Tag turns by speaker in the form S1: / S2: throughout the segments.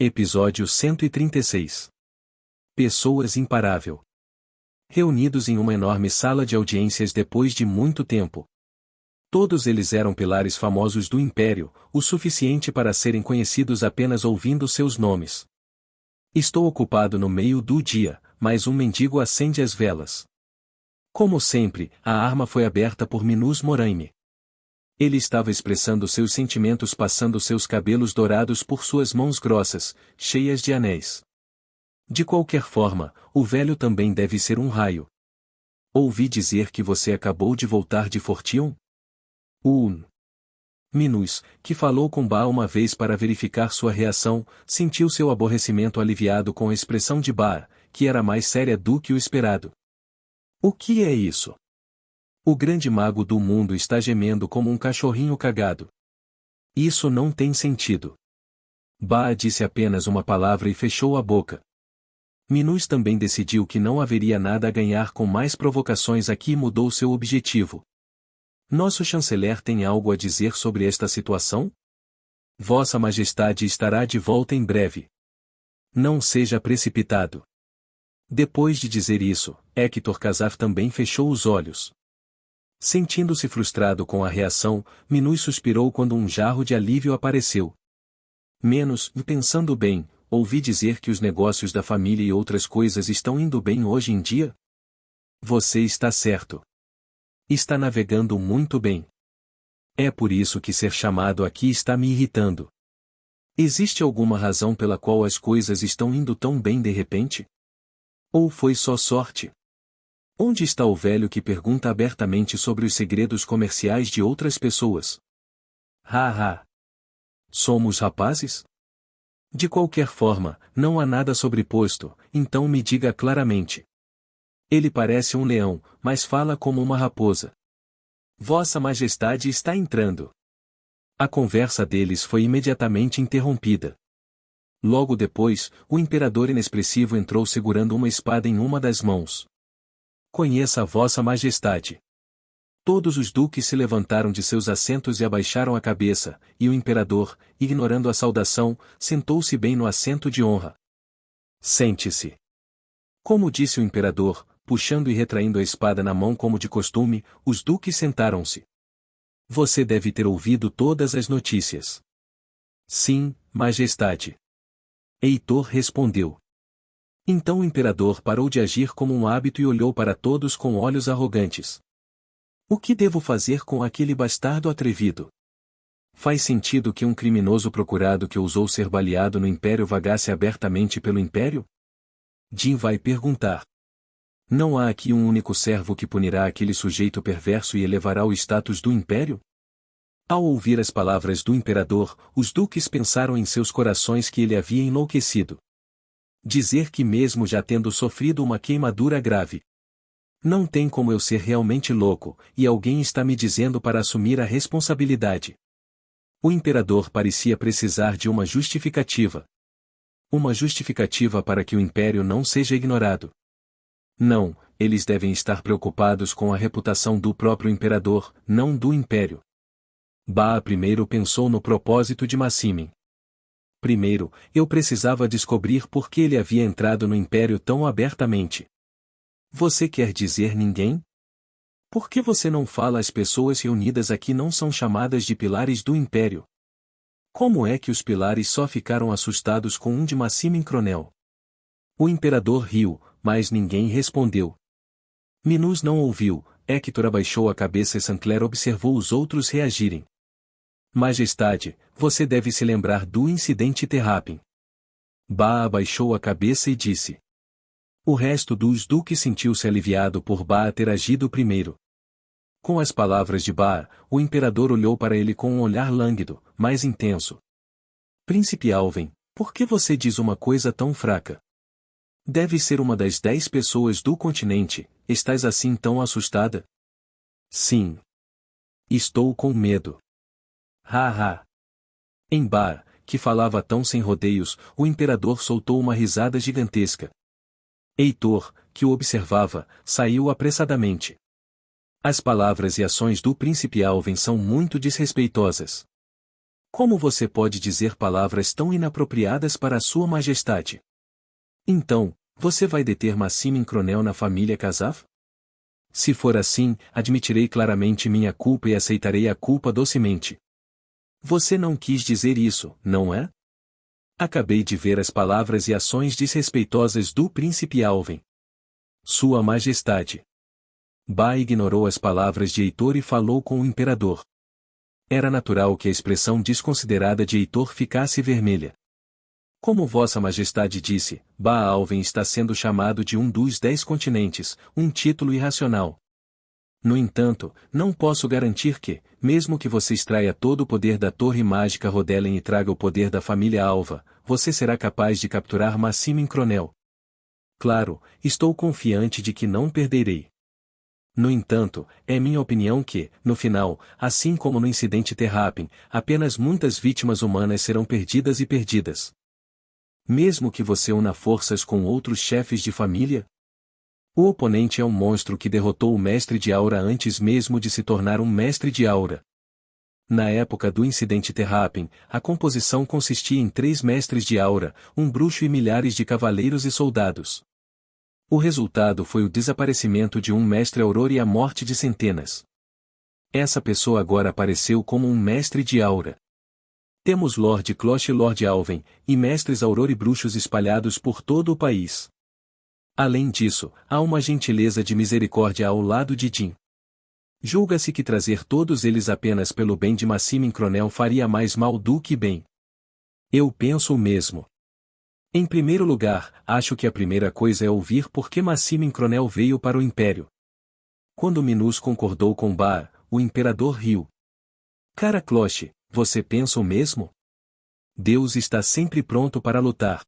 S1: Episódio 136. Pessoas imparável. Reunidos em uma enorme sala de audiências depois de muito tempo. Todos eles eram pilares famosos do Império, o suficiente para serem conhecidos apenas ouvindo seus nomes. Estou ocupado no meio do dia, mas um mendigo acende as velas. Como sempre, a arma foi aberta por Minus Moraime. Ele estava expressando seus sentimentos passando seus cabelos dourados por suas mãos grossas, cheias de anéis. De qualquer forma, o velho também deve ser um raio. Ouvi dizer que você acabou de voltar de Fortion? Minus, que falou com Ba uma vez para verificar sua reação, sentiu seu aborrecimento aliviado com a expressão de Ba, que era mais séria do que o esperado. O que é isso? O grande mago do mundo está gemendo como um cachorrinho cagado. Isso não tem sentido. Ba disse apenas uma palavra e fechou a boca. Minus também decidiu que não haveria nada a ganhar com mais provocações aqui e mudou seu objetivo. Nosso chanceler tem algo a dizer sobre esta situação? Vossa Majestade estará de volta em breve. Não seja precipitado. Depois de dizer isso, Hector Kazaf também fechou os olhos. Sentindo-se frustrado com a reação, Minus suspirou quando um jarro de alívio apareceu. Menos, e pensando bem, ouvi dizer que os negócios da família e outras coisas estão indo bem hoje em dia? Você está certo. Está navegando muito bem. É por isso que ser chamado aqui está me irritando. Existe alguma razão pela qual as coisas estão indo tão bem de repente? Ou foi só sorte? Onde está o velho que pergunta abertamente sobre os segredos comerciais de outras pessoas? Haha. Somos rapazes? De qualquer forma, não há nada sobreposto, então me diga claramente. Ele parece um leão, mas fala como uma raposa. Vossa Majestade está entrando. A conversa deles foi imediatamente interrompida. Logo depois, o imperador inexpressivo entrou segurando uma espada em uma das mãos. Conheça a Vossa Majestade. Todos os duques se levantaram de seus assentos e abaixaram a cabeça, e o imperador, ignorando a saudação, sentou-se bem no assento de honra. Sente-se. Como disse o imperador, puxando e retraindo a espada na mão como de costume, os duques sentaram-se. Você deve ter ouvido todas as notícias. Sim, Majestade. Heitor respondeu. Então o imperador parou de agir como um hábito e olhou para todos com olhos arrogantes. O que devo fazer com aquele bastardo atrevido? Faz sentido que um criminoso procurado que ousou ser baleado no Império vagasse abertamente pelo Império? Jin vai perguntar. Não há aqui um único servo que punirá aquele sujeito perverso e elevará o status do Império? Ao ouvir as palavras do imperador, os duques pensaram em seus corações que ele havia enlouquecido. Dizer que mesmo já tendo sofrido uma queimadura grave. Não tem como eu ser realmente louco, e alguém está me dizendo para assumir a responsabilidade. O imperador parecia precisar de uma justificativa. Uma justificativa para que o império não seja ignorado. Não, eles devem estar preocupados com a reputação do próprio imperador, não do império. Ba primeiro pensou no propósito de Massimin. Primeiro, eu precisava descobrir por que ele havia entrado no Império tão abertamente. Você quer dizer ninguém? Por que você não fala as pessoas reunidas aqui não são chamadas de pilares do Império? Como é que os pilares só ficaram assustados com um de Massimin Cronel? O imperador riu, mas ninguém respondeu. Minus não ouviu, Hector abaixou a cabeça e Sancler observou os outros reagirem. Majestade, você deve se lembrar do incidente Terrapin. Ba abaixou a cabeça e disse. O resto dos duques sentiu-se aliviado por Ba ter agido primeiro. Com as palavras de Ba, o imperador olhou para ele com um olhar lânguido, mais intenso. Príncipe Alvin, por que você diz uma coisa tão fraca? Deve ser uma das 10 pessoas do continente, estás assim tão assustada? Sim. Estou com medo. Haha. Em Ba, que falava tão sem rodeios, o imperador soltou uma risada gigantesca. Heitor, que o observava, saiu apressadamente. As palavras e ações do príncipe Alvin são muito desrespeitosas. Como você pode dizer palavras tão inapropriadas para a sua majestade? Então, você vai deter Massimin Cronel na família Kazav? Se for assim, admitirei claramente minha culpa e aceitarei a culpa docemente. Você não quis dizer isso, não é? Acabei de ver as palavras e ações desrespeitosas do príncipe Alvin. Sua Majestade. Ba ignorou as palavras de Heitor e falou com o imperador. Era natural que a expressão desconsiderada de Heitor ficasse vermelha. Como Vossa Majestade disse, Ba Alvin está sendo chamado de um dos 10 continentes, um título irracional. No entanto, não posso garantir que, mesmo que você extraia todo o poder da Torre Mágica Rodelen e traga o poder da família Alva, você será capaz de capturar Massimin Cronel. Claro, estou confiante de que não perderei. No entanto, é minha opinião que, no final, assim como no incidente Terrapin, apenas muitas vítimas humanas serão perdidas e perdidas. Mesmo que você una forças com outros chefes de família? O oponente é um monstro que derrotou o mestre de aura antes mesmo de se tornar um mestre de aura. Na época do incidente Terrapin, a composição consistia em 3 mestres de aura, um bruxo e milhares de cavaleiros e soldados. O resultado foi o desaparecimento de um mestre Aurora e a morte de centenas. Essa pessoa agora apareceu como um mestre de aura. Temos Lord Closh e Lord Alvin, e mestres Aurora e bruxos espalhados por todo o país. Além disso, há uma gentileza de misericórdia ao lado de Jin. Julga-se que trazer todos eles apenas pelo bem de Massimin Cronel faria mais mal do que bem. Eu penso o mesmo. Em primeiro lugar, acho que a primeira coisa é ouvir por que Massimin Cronel veio para o Império. Quando Minus concordou com Ba, o imperador riu. Cara Cloche, você pensa o mesmo? Deus está sempre pronto para lutar.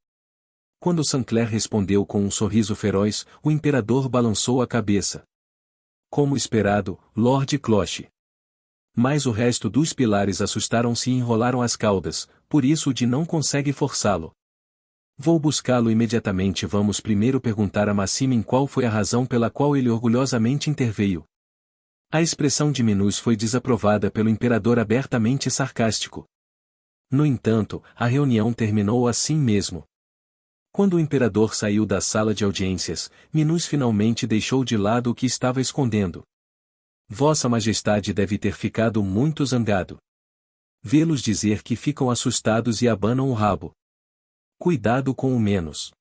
S1: Quando Sancler respondeu com um sorriso feroz, o imperador balançou a cabeça. Como esperado, Lord Cloche. Mas o resto dos pilares assustaram-se e enrolaram as caudas, por isso o de não consegue forçá-lo. Vou buscá-lo imediatamente. Vamos primeiro perguntar a Massimin qual foi a razão pela qual ele orgulhosamente interveio. A expressão de Minus foi desaprovada pelo imperador abertamente sarcástico. No entanto, a reunião terminou assim mesmo. Quando o imperador saiu da sala de audiências, Minus finalmente deixou de lado o que estava escondendo. Vossa Majestade deve ter ficado muito zangado. Vê-los dizer que ficam assustados e abanam o rabo. Cuidado com o menos.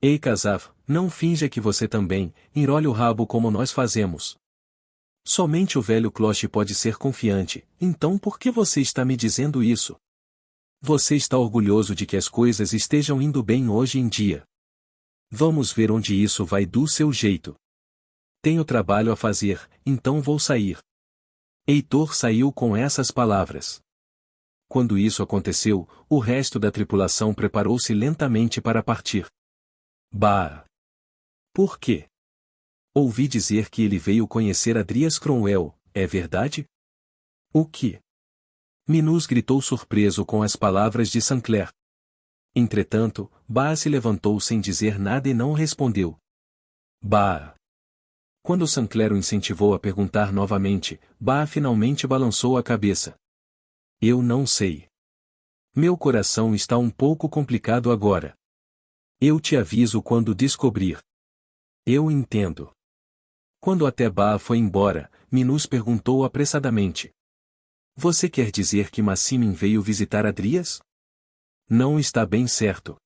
S1: Ei Kazav, não finja que você também enrole o rabo como nós fazemos. Somente o velho Cloche pode ser confiante, então por que você está me dizendo isso? Você está orgulhoso de que as coisas estejam indo bem hoje em dia. Vamos ver onde isso vai do seu jeito. Tenho trabalho a fazer, então vou sair. Heitor saiu com essas palavras. Quando isso aconteceu, o resto da tripulação preparou-se lentamente para partir. Bah! Por quê? Ouvi dizer que ele veio conhecer Adrias Cromwell, é verdade? O que? Minus gritou surpreso com as palavras de Sancler. Entretanto, Bah se levantou sem dizer nada e não respondeu. Bah! Quando Sancler o incentivou a perguntar novamente, Bah finalmente balançou a cabeça. Eu não sei. Meu coração está um pouco complicado agora. Eu te aviso quando descobrir. Eu entendo. Quando até Ba foi embora, Minus perguntou apressadamente. Você quer dizer que Massimin veio visitar Adrias? Não está bem certo.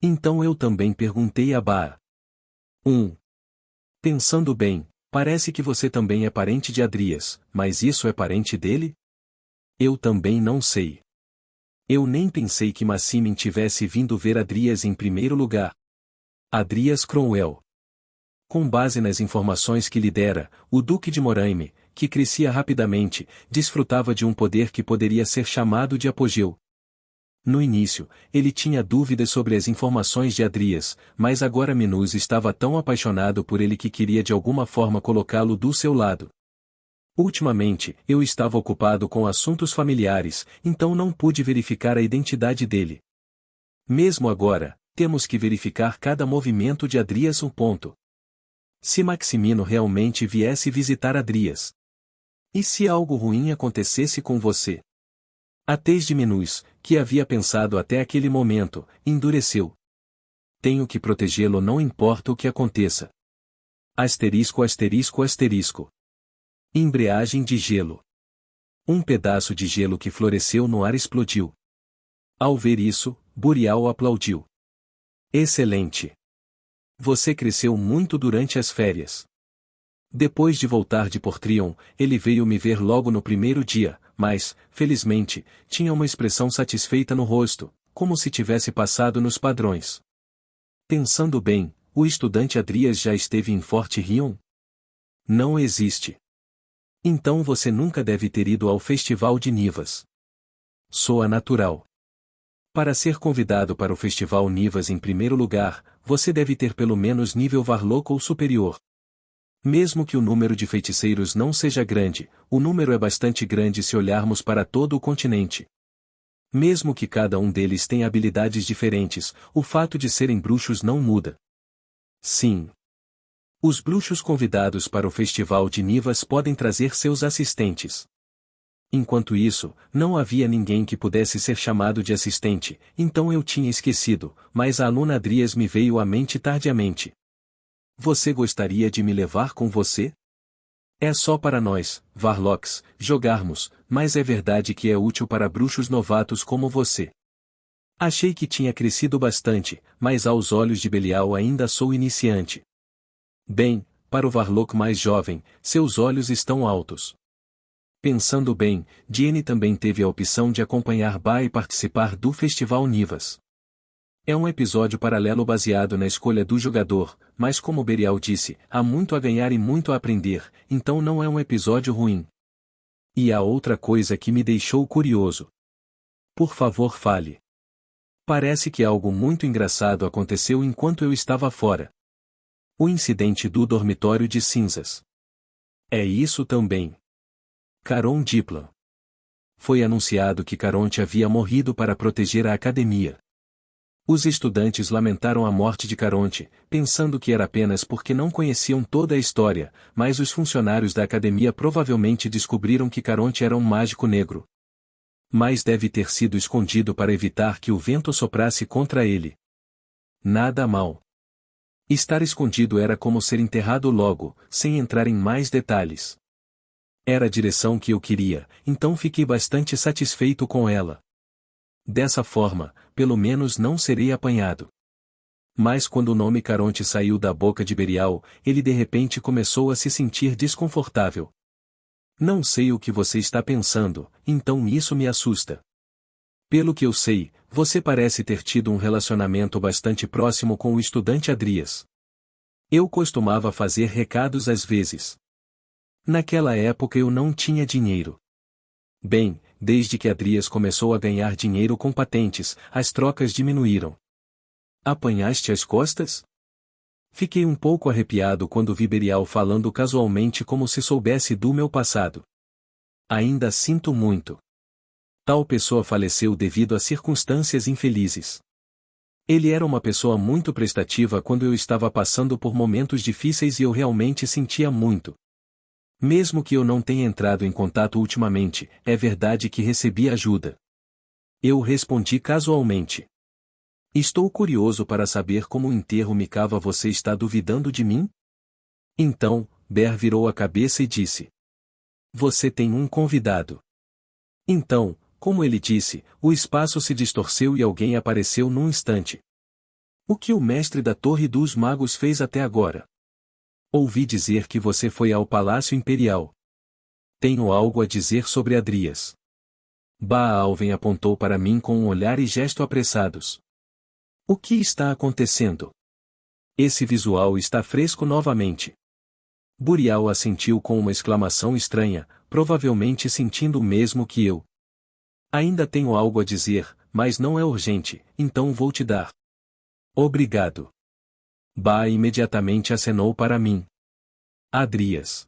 S1: Então eu também perguntei a Ba. Pensando bem, parece que você também é parente de Adrias, mas isso é parente dele? Eu também não sei. Eu nem pensei que Massimin tivesse vindo ver Adrias em primeiro lugar. Adrias Cromwell. Com base nas informações que lhe dera, o Duque de Moraime, que crescia rapidamente, desfrutava de um poder que poderia ser chamado de apogeu. No início, ele tinha dúvidas sobre as informações de Adrias, mas agora Minus estava tão apaixonado por ele que queria de alguma forma colocá-lo do seu lado. Ultimamente, eu estava ocupado com assuntos familiares, então não pude verificar a identidade dele. Mesmo agora, temos que verificar cada movimento de Adrias. Se Maximino realmente viesse visitar Adrias. E se algo ruim acontecesse com você? A tez de Minus, que havia pensado até aquele momento, endureceu. Tenho que protegê-lo não importa o que aconteça. Asterisco asterisco asterisco. Embreagem de gelo. Um pedaço de gelo que floresceu no ar explodiu. Ao ver isso, Burial aplaudiu. Excelente! Você cresceu muito durante as férias. Depois de voltar de Portrion, ele veio me ver logo no primeiro dia, mas, felizmente, tinha uma expressão satisfeita no rosto, como se tivesse passado nos padrões. Pensando bem, o estudante Adrias já esteve em Fort Rion? Não existe. Então você nunca deve ter ido ao Festival de Nivas. Soa natural. Para ser convidado para o Festival Nivas em primeiro lugar, você deve ter pelo menos nível Varlock ou superior. Mesmo que o número de feiticeiros não seja grande, o número é bastante grande se olharmos para todo o continente. Mesmo que cada um deles tenha habilidades diferentes, o fato de serem bruxos não muda. Sim. Os bruxos convidados para o Festival de Nivas podem trazer seus assistentes. Enquanto isso, não havia ninguém que pudesse ser chamado de assistente, então eu tinha esquecido, mas a aluna Adrias me veio à mente tardiamente. Você gostaria de me levar com você? É só para nós, Varlocks, jogarmos, mas é verdade que é útil para bruxos novatos como você. Achei que tinha crescido bastante, mas aos olhos de Belial ainda sou iniciante. Bem, para o Varlock mais jovem, seus olhos estão altos. Pensando bem, Diene também teve a opção de acompanhar Ba e participar do Festival Nivas. É um episódio paralelo baseado na escolha do jogador, mas como Berial disse, há muito a ganhar e muito a aprender, então não é um episódio ruim. E há outra coisa que me deixou curioso. Por favor, fale. Parece que algo muito engraçado aconteceu enquanto eu estava fora. O incidente do dormitório de cinzas. É isso também. Caron Diplan. Foi anunciado que Caronte havia morrido para proteger a academia. Os estudantes lamentaram a morte de Caronte, pensando que era apenas porque não conheciam toda a história, mas os funcionários da academia provavelmente descobriram que Caronte era um mágico negro. Mas deve ter sido escondido para evitar que o vento soprasse contra ele. Nada mal. Estar escondido era como ser enterrado logo, sem entrar em mais detalhes. Era a direção que eu queria, então fiquei bastante satisfeito com ela. Dessa forma, pelo menos não serei apanhado. Mas quando o nome Caronte saiu da boca de Berial, ele de repente começou a se sentir desconfortável. Não sei o que você está pensando, então isso me assusta. Pelo que eu sei, você parece ter tido um relacionamento bastante próximo com o estudante Adrias. Eu costumava fazer recados às vezes. Naquela época eu não tinha dinheiro. Bem, desde que Adrias começou a ganhar dinheiro com patentes, as trocas diminuíram. Apanhaste as costas? Fiquei um pouco arrepiado quando vi Berial falando casualmente como se soubesse do meu passado. Ainda sinto muito. Tal pessoa faleceu devido a circunstâncias infelizes. Ele era uma pessoa muito prestativa quando eu estava passando por momentos difíceis e eu realmente sentia muito. Mesmo que eu não tenha entrado em contato ultimamente, é verdade que recebi ajuda. Eu respondi casualmente. Estou curioso para saber como o enterro Mikava você está duvidando de mim? Então, Ber virou a cabeça e disse. Você tem um convidado. Então, como ele disse, o espaço se distorceu e alguém apareceu num instante. O que o mestre da Torre dos Magos fez até agora? Ouvi dizer que você foi ao Palácio Imperial. Tenho algo a dizer sobre Adrias. Ba-Alven apontou para mim com um olhar e gesto apressados. O que está acontecendo? Esse visual está fresco novamente. Burial assentiu com uma exclamação estranha, provavelmente sentindo o mesmo que eu. Ainda tenho algo a dizer, mas não é urgente, então vou te dar. Obrigado. Ba imediatamente acenou para mim. Adrias.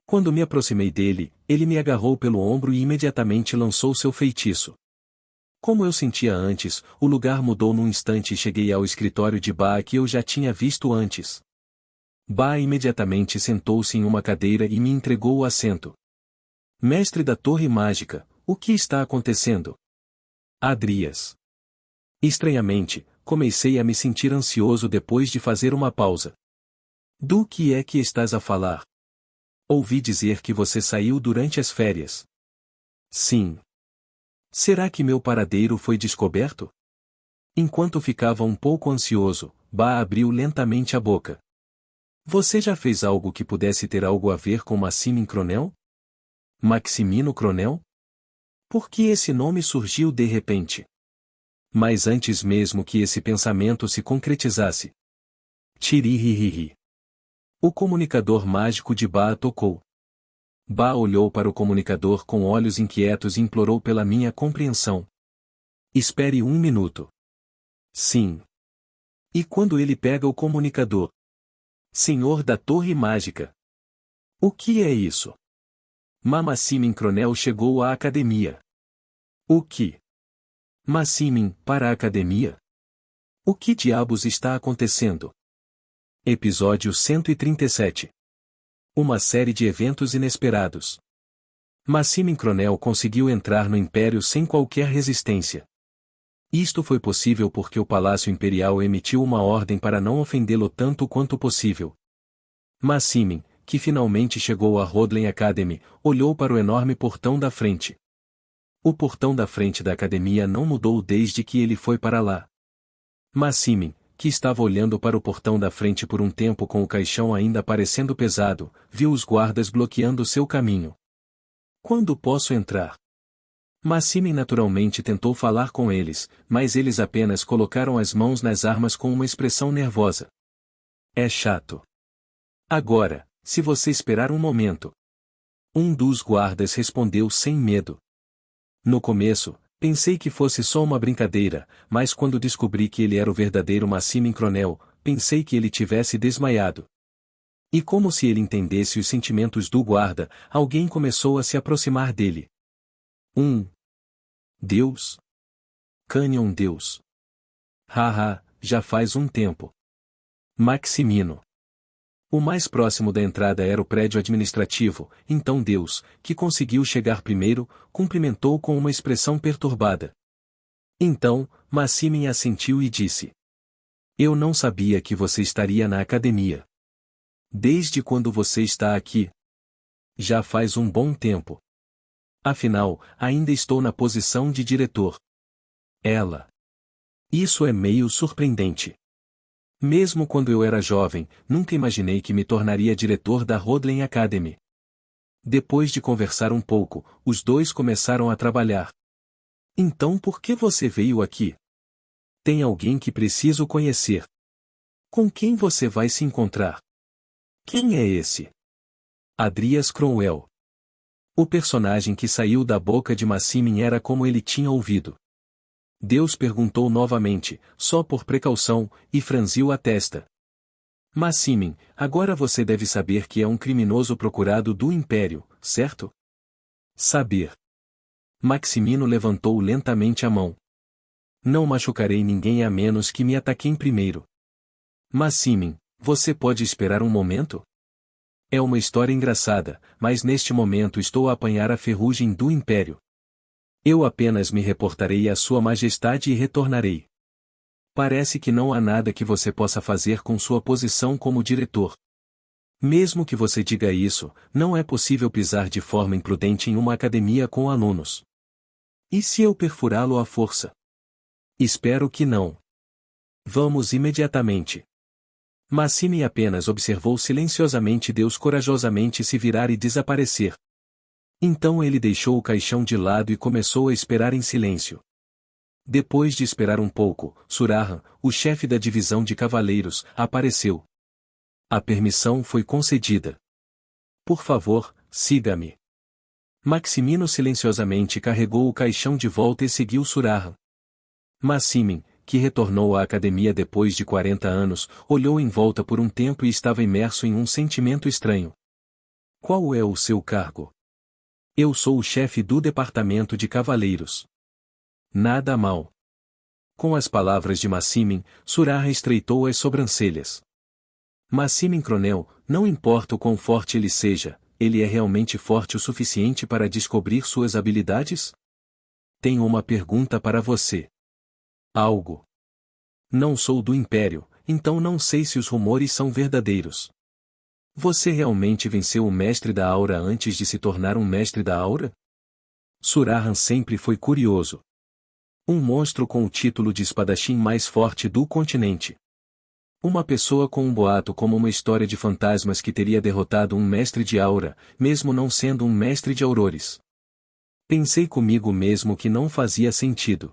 S1: Quando me aproximei dele, ele me agarrou pelo ombro e imediatamente lançou seu feitiço. Como eu sentia antes, o lugar mudou num instante e cheguei ao escritório de Ba que eu já tinha visto antes. Ba imediatamente sentou-se em uma cadeira e me entregou o assento. Mestre da Torre Mágica, O que está acontecendo? Adrias. Estranhamente, comecei a me sentir ansioso depois de fazer uma pausa. Do que é que estás a falar? Ouvi dizer que você saiu durante as férias. Sim. Será que meu paradeiro foi descoberto? Enquanto ficava um pouco ansioso, Ba abriu lentamente a boca. Você já fez algo que pudesse ter algo a ver com Maximin Cronel? Maximino Cronel? Por que esse nome surgiu de repente? Mas antes mesmo que esse pensamento se concretizasse. Tiririririri. O comunicador mágico de Ba tocou. Ba olhou para o comunicador com olhos inquietos e implorou pela minha compreensão. Espere um minuto. Sim. E quando ele pega o comunicador? Senhor da Torre Mágica. O que é isso? Maximin Cronel chegou à academia. O que? Maximin, para a academia? O que diabos está acontecendo? Episódio 137. Uma série de eventos inesperados. Maximin Cronel conseguiu entrar no Império sem qualquer resistência. Isto foi possível porque o Palácio Imperial emitiu uma ordem para não ofendê-lo tanto quanto possível. Maximin, que finalmente chegou à Rodlen Academy, olhou para o enorme portão da frente. O portão da frente da academia não mudou desde que ele foi para lá. Maximin, que estava olhando para o portão da frente por um tempo com o caixão ainda parecendo pesado, viu os guardas bloqueando seu caminho. Quando posso entrar? Maximin naturalmente tentou falar com eles, mas eles apenas colocaram as mãos nas armas com uma expressão nervosa. É chato. Agora, se você esperar um momento. Um dos guardas respondeu sem medo. No começo, pensei que fosse só uma brincadeira, mas quando descobri que ele era o verdadeiro Maximin Cronel, pensei que ele tivesse desmaiado. E como se ele entendesse os sentimentos do guarda, alguém começou a se aproximar dele. Deus? Canyon Deus. Haha, já faz um tempo. Maximino. O mais próximo da entrada era o prédio administrativo, então Deus, que conseguiu chegar primeiro, cumprimentou com uma expressão perturbada. Então, Maximin assentiu e disse. Eu não sabia que você estaria na academia. Desde quando você está aqui? Já faz um bom tempo. Afinal, ainda estou na posição de diretor. Ela. Isso é meio surpreendente. Mesmo quando eu era jovem, nunca imaginei que me tornaria diretor da Rodlen Academy. Depois de conversar um pouco, os dois começaram a trabalhar. Então por que você veio aqui? Tem alguém que preciso conhecer. Com quem você vai se encontrar? Quem é esse? Adrias Cromwell. O personagem que saiu da boca de Maximin era como ele tinha ouvido. Deus perguntou novamente, só por precaução, e franziu a testa. Maximin, agora você deve saber que é um criminoso procurado do Império, certo? Saber. Maximino levantou lentamente a mão. Não machucarei ninguém a menos que me ataquem primeiro. Maximin, você pode esperar um momento? É uma história engraçada, mas neste momento estou a apanhar a ferrugem do Império. Eu apenas me reportarei à Sua Majestade e retornarei. Parece que não há nada que você possa fazer com sua posição como diretor. Mesmo que você diga isso, não é possível pisar de forma imprudente em uma academia com alunos. E se eu perfurá-lo à força? Espero que não. Vamos imediatamente. Maximin apenas observou silenciosamente Deus corajosamente se virar e desaparecer. Então ele deixou o caixão de lado e começou a esperar em silêncio. Depois de esperar um pouco, Surahan, o chefe da divisão de cavaleiros, apareceu. A permissão foi concedida. Por favor, siga-me. Maximino silenciosamente carregou o caixão de volta e seguiu Surahan. Maximin, que retornou à academia depois de 40 anos, olhou em volta por um tempo e estava imerso em um sentimento estranho. Qual é o seu cargo? Eu sou o chefe do departamento de cavaleiros. Nada mal. Com as palavras de Maximin, Surahan estreitou as sobrancelhas. Maximin Cronel, não importa o quão forte ele seja, ele é realmente forte o suficiente para descobrir suas habilidades? Tenho uma pergunta para você. Algo. Não sou do Império, então não sei se os rumores são verdadeiros. Você realmente venceu o Mestre da Aura antes de se tornar um Mestre da Aura? Surahan sempre foi curioso. Um monstro com o título de espadachim mais forte do continente. Uma pessoa com um boato como uma história de fantasmas que teria derrotado um mestre de aura, mesmo não sendo um mestre de aurores. Pensei comigo mesmo que não fazia sentido.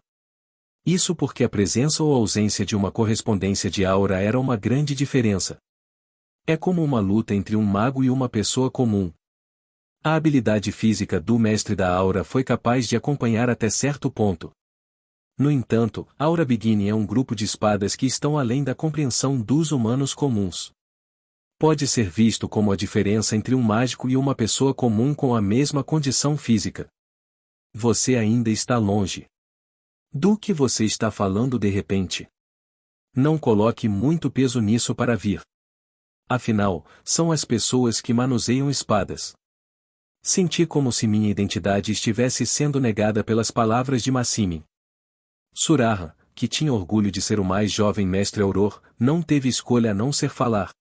S1: Isso porque a presença ou ausência de uma correspondência de aura era uma grande diferença. É como uma luta entre um mago e uma pessoa comum. A habilidade física do mestre da aura foi capaz de acompanhar até certo ponto. No entanto, Aura Beginning é um grupo de espadas que estão além da compreensão dos humanos comuns. Pode ser visto como a diferença entre um mágico e uma pessoa comum com a mesma condição física. Você ainda está longe. Do que você está falando de repente? Não coloque muito peso nisso para vir. Afinal, são as pessoas que manuseiam espadas. Senti como se minha identidade estivesse sendo negada pelas palavras de Massimin. Surahan, que tinha orgulho de ser o mais jovem mestre Auror, não teve escolha a não ser falar.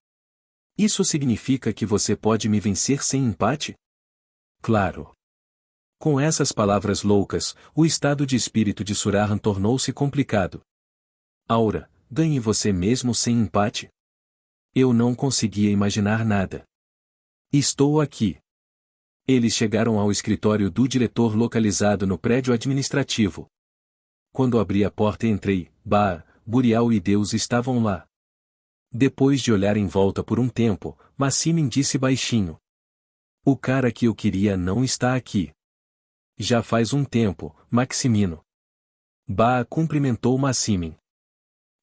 S1: Isso significa que você pode me vencer sem empate? Claro. Com essas palavras loucas, o estado de espírito de Surahan tornou-se complicado. Aura, ganhe você mesmo sem empate? Eu não conseguia imaginar nada. Estou aqui. Eles chegaram ao escritório do diretor localizado no prédio administrativo. Quando abri a porta e entrei, Baar, Burial e Deus estavam lá. Depois de olhar em volta por um tempo, Massimin disse baixinho. O cara que eu queria não está aqui. Já faz um tempo, Maximino. Baar cumprimentou Massimin.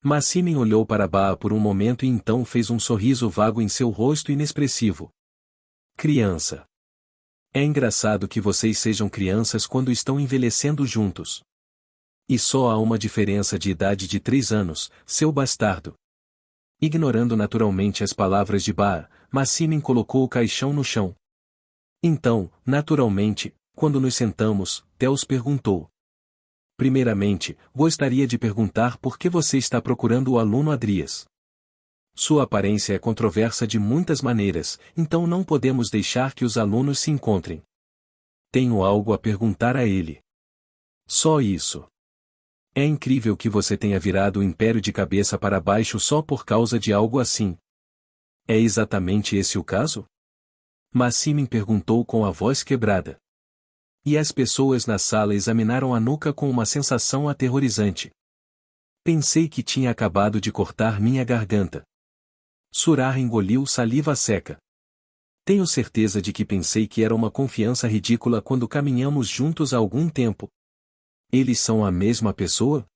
S1: Massimin olhou para Baar por um momento e então fez um sorriso vago em seu rosto inexpressivo. Criança. É engraçado que vocês sejam crianças quando estão envelhecendo juntos. E só há uma diferença de idade de 3 anos, seu bastardo. Ignorando naturalmente as palavras de Baar, Massimin colocou o caixão no chão. Então, naturalmente, quando nos sentamos, Theos perguntou. Primeiramente, gostaria de perguntar por que você está procurando o aluno Adrias. Sua aparência é controversa de muitas maneiras, então não podemos deixar que os alunos se encontrem. Tenho algo a perguntar a ele. Só isso. É incrível que você tenha virado o império de cabeça para baixo só por causa de algo assim. É exatamente esse o caso? Massimin perguntou com a voz quebrada. E as pessoas na sala examinaram a nuca com uma sensação aterrorizante. Pensei que tinha acabado de cortar minha garganta. Surahan engoliu saliva seca. Tenho certeza de que pensei que era uma confiança ridícula quando caminhamos juntos há algum tempo. Eles são a mesma pessoa?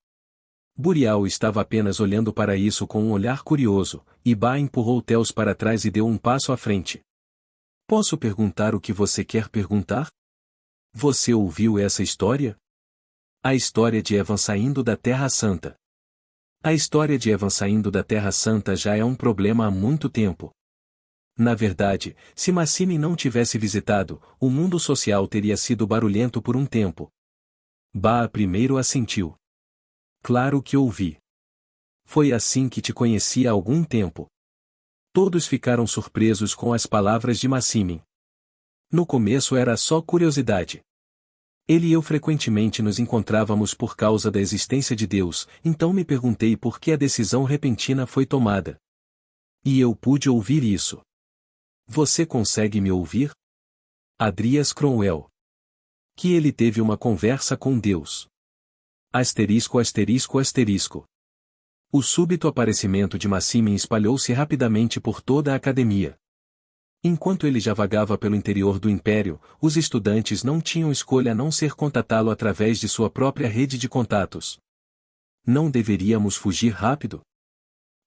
S1: Burial estava apenas olhando para isso com um olhar curioso, e Ba empurrou Theos para trás e deu um passo à frente. Posso perguntar o que você quer perguntar? Você ouviu essa história? A história de Evan saindo da Terra Santa. A história de Evan saindo da Terra Santa já é um problema há muito tempo. Na verdade, se Massimin não tivesse visitado, o mundo social teria sido barulhento por um tempo. Ba primeiro assentiu. Claro que ouvi. Foi assim que te conheci há algum tempo. Todos ficaram surpresos com as palavras de Massimin. No começo era só curiosidade. Ele e eu frequentemente nos encontrávamos por causa da existência de Deus, então me perguntei por que a decisão repentina foi tomada. E eu pude ouvir isso. Você consegue me ouvir? Adrias Cromwell. Que ele teve uma conversa com Deus. Asterisco asterisco asterisco. O súbito aparecimento de Massimin espalhou-se rapidamente por toda a academia. Enquanto ele já vagava pelo interior do império, os estudantes não tinham escolha a não ser contatá-lo através de sua própria rede de contatos. Não deveríamos fugir rápido?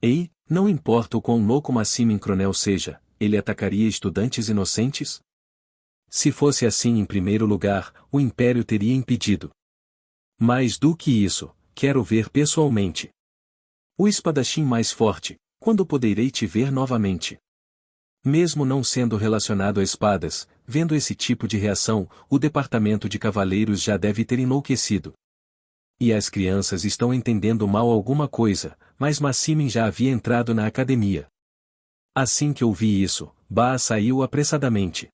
S1: Ei, não importa o quão louco Massimin Cronel seja, ele atacaria estudantes inocentes? Se fosse assim em primeiro lugar, o império teria impedido. Mais do que isso, quero ver pessoalmente. O espadachim mais forte, quando poderei te ver novamente? Mesmo não sendo relacionado a espadas, vendo esse tipo de reação, o departamento de cavaleiros já deve ter enlouquecido. E as crianças estão entendendo mal alguma coisa, mas Maximin já havia entrado na academia. Assim que ouvi isso, Ba saiu apressadamente.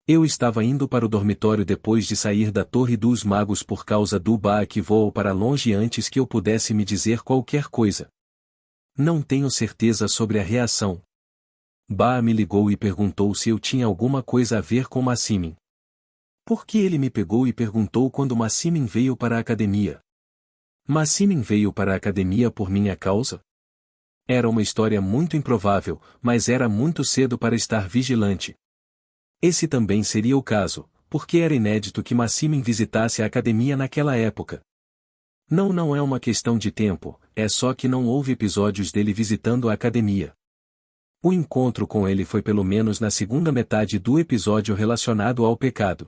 S1: Eu estava indo para o dormitório depois de sair da Torre dos Magos por causa do Ba que voou para longe antes que eu pudesse me dizer qualquer coisa. Não tenho certeza sobre a reação. Ba me ligou e perguntou se eu tinha alguma coisa a ver com Maximin. Por que ele me pegou e perguntou quando Maximin veio para a academia? Maximin veio para a academia por minha causa? Era uma história muito improvável, mas era muito cedo para estar vigilante. Esse também seria o caso, porque era inédito que Maximin visitasse a academia naquela época. Não é uma questão de tempo, é só que não houve episódios dele visitando a academia. O encontro com ele foi pelo menos na segunda metade do episódio relacionado ao pecado.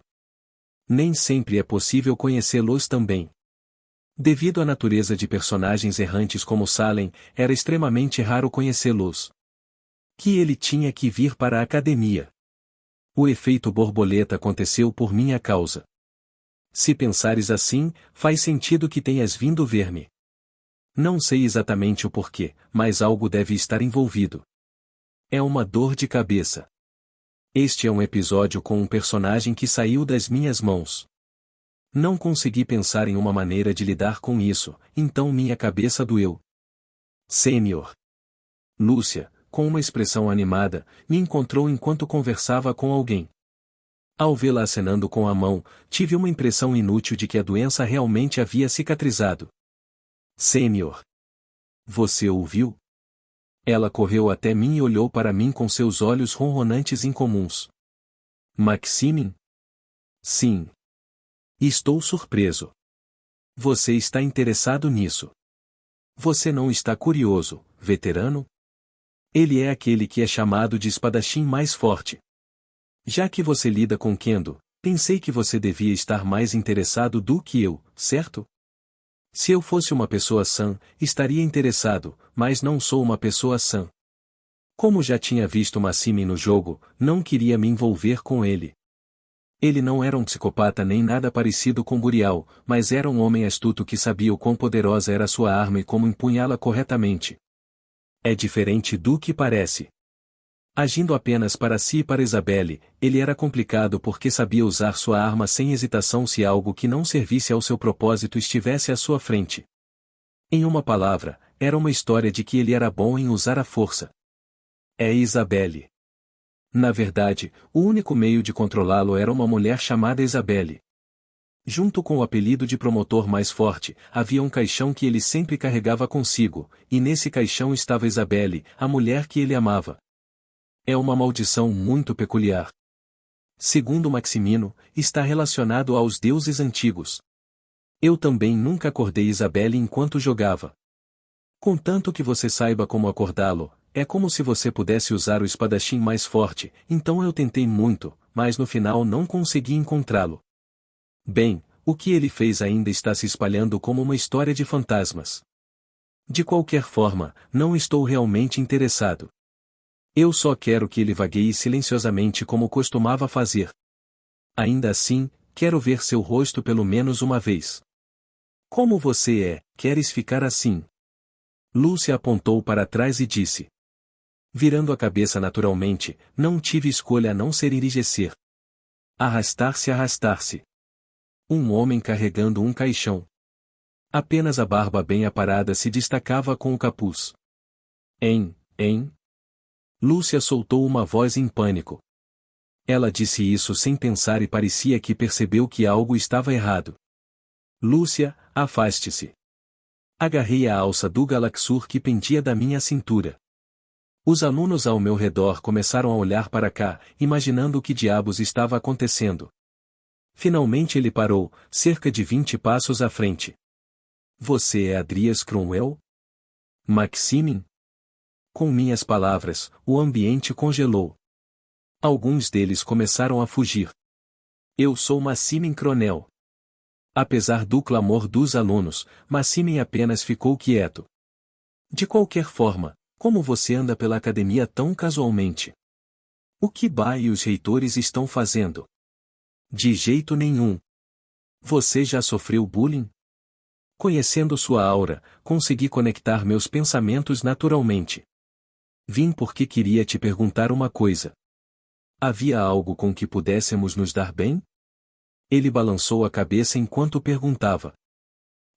S1: Nem sempre é possível conhecê-los também. Devido à natureza de personagens errantes como Salem, era extremamente raro conhecê-los. Que ele tinha que vir para a academia. O efeito borboleta aconteceu por minha causa. Se pensares assim, faz sentido que tenhas vindo ver-me. Não sei exatamente o porquê, mas algo deve estar envolvido. É uma dor de cabeça. Este é um episódio com um personagem que saiu das minhas mãos. Não consegui pensar em uma maneira de lidar com isso, então minha cabeça doeu. Sênior. Lúcia, com uma expressão animada, me encontrou enquanto conversava com alguém. Ao vê-la acenando com a mão, tive uma impressão inútil de que a doença realmente havia cicatrizado. Sênior. Você ouviu? Ela correu até mim e olhou para mim com seus olhos ronronantes incomuns. Maximin? Sim. Estou surpreso. Você está interessado nisso. Você não está curioso, veterano? Ele é aquele que é chamado de espadachim mais forte. Já que você lida com Kendo, pensei que você devia estar mais interessado do que eu, certo? Se eu fosse uma pessoa sã, estaria interessado, mas não sou uma pessoa sã. Como já tinha visto Maximin no jogo, não queria me envolver com ele. Ele não era um psicopata nem nada parecido com Burial, mas era um homem astuto que sabia o quão poderosa era sua arma e como empunhá-la corretamente. É diferente do que parece. Agindo apenas para si e para Isabelle, ele era complicado porque sabia usar sua arma sem hesitação se algo que não servisse ao seu propósito estivesse à sua frente. Em uma palavra, era uma história de que ele era bom em usar a força. É Isabelle. Na verdade, o único meio de controlá-lo era uma mulher chamada Isabelle. Junto com o apelido de promotor mais forte, havia um caixão que ele sempre carregava consigo, e nesse caixão estava Isabelle, a mulher que ele amava. É uma maldição muito peculiar. Segundo Maximino, está relacionado aos deuses antigos. Eu também nunca acordei Isabelle enquanto jogava. Contanto que você saiba como acordá-lo, é como se você pudesse usar o espadachim mais forte, então eu tentei muito, mas no final não consegui encontrá-lo. Bem, o que ele fez ainda está se espalhando como uma história de fantasmas. De qualquer forma, não estou realmente interessado. Eu só quero que ele vagueie silenciosamente como costumava fazer. Ainda assim, quero ver seu rosto pelo menos uma vez. Como você é, queres ficar assim? Lúcia apontou para trás e disse. Virando a cabeça naturalmente, não tive escolha a não ser enrijecer. Arrastar-se. Um homem carregando um caixão. Apenas a barba bem aparada se destacava com o capuz. Hein? Lúcia soltou uma voz em pânico. Ela disse isso sem pensar e parecia que percebeu que algo estava errado. Lúcia, afaste-se. Agarrei a alça do Galaxur que pendia da minha cintura. Os alunos ao meu redor começaram a olhar para cá, imaginando o que diabos estava acontecendo. Finalmente ele parou, cerca de 20 passos à frente. Você é Adrias Cromwell? Maximin? Com minhas palavras, o ambiente congelou. Alguns deles começaram a fugir. Eu sou Maximin Cronel. Apesar do clamor dos alunos, Maximin apenas ficou quieto. De qualquer forma, como você anda pela academia tão casualmente? O que Ba e os reitores estão fazendo? De jeito nenhum. Você já sofreu bullying? Conhecendo sua aura, consegui conectar meus pensamentos naturalmente. Vim porque queria te perguntar uma coisa. Havia algo com que pudéssemos nos dar bem? Ele balançou a cabeça enquanto perguntava.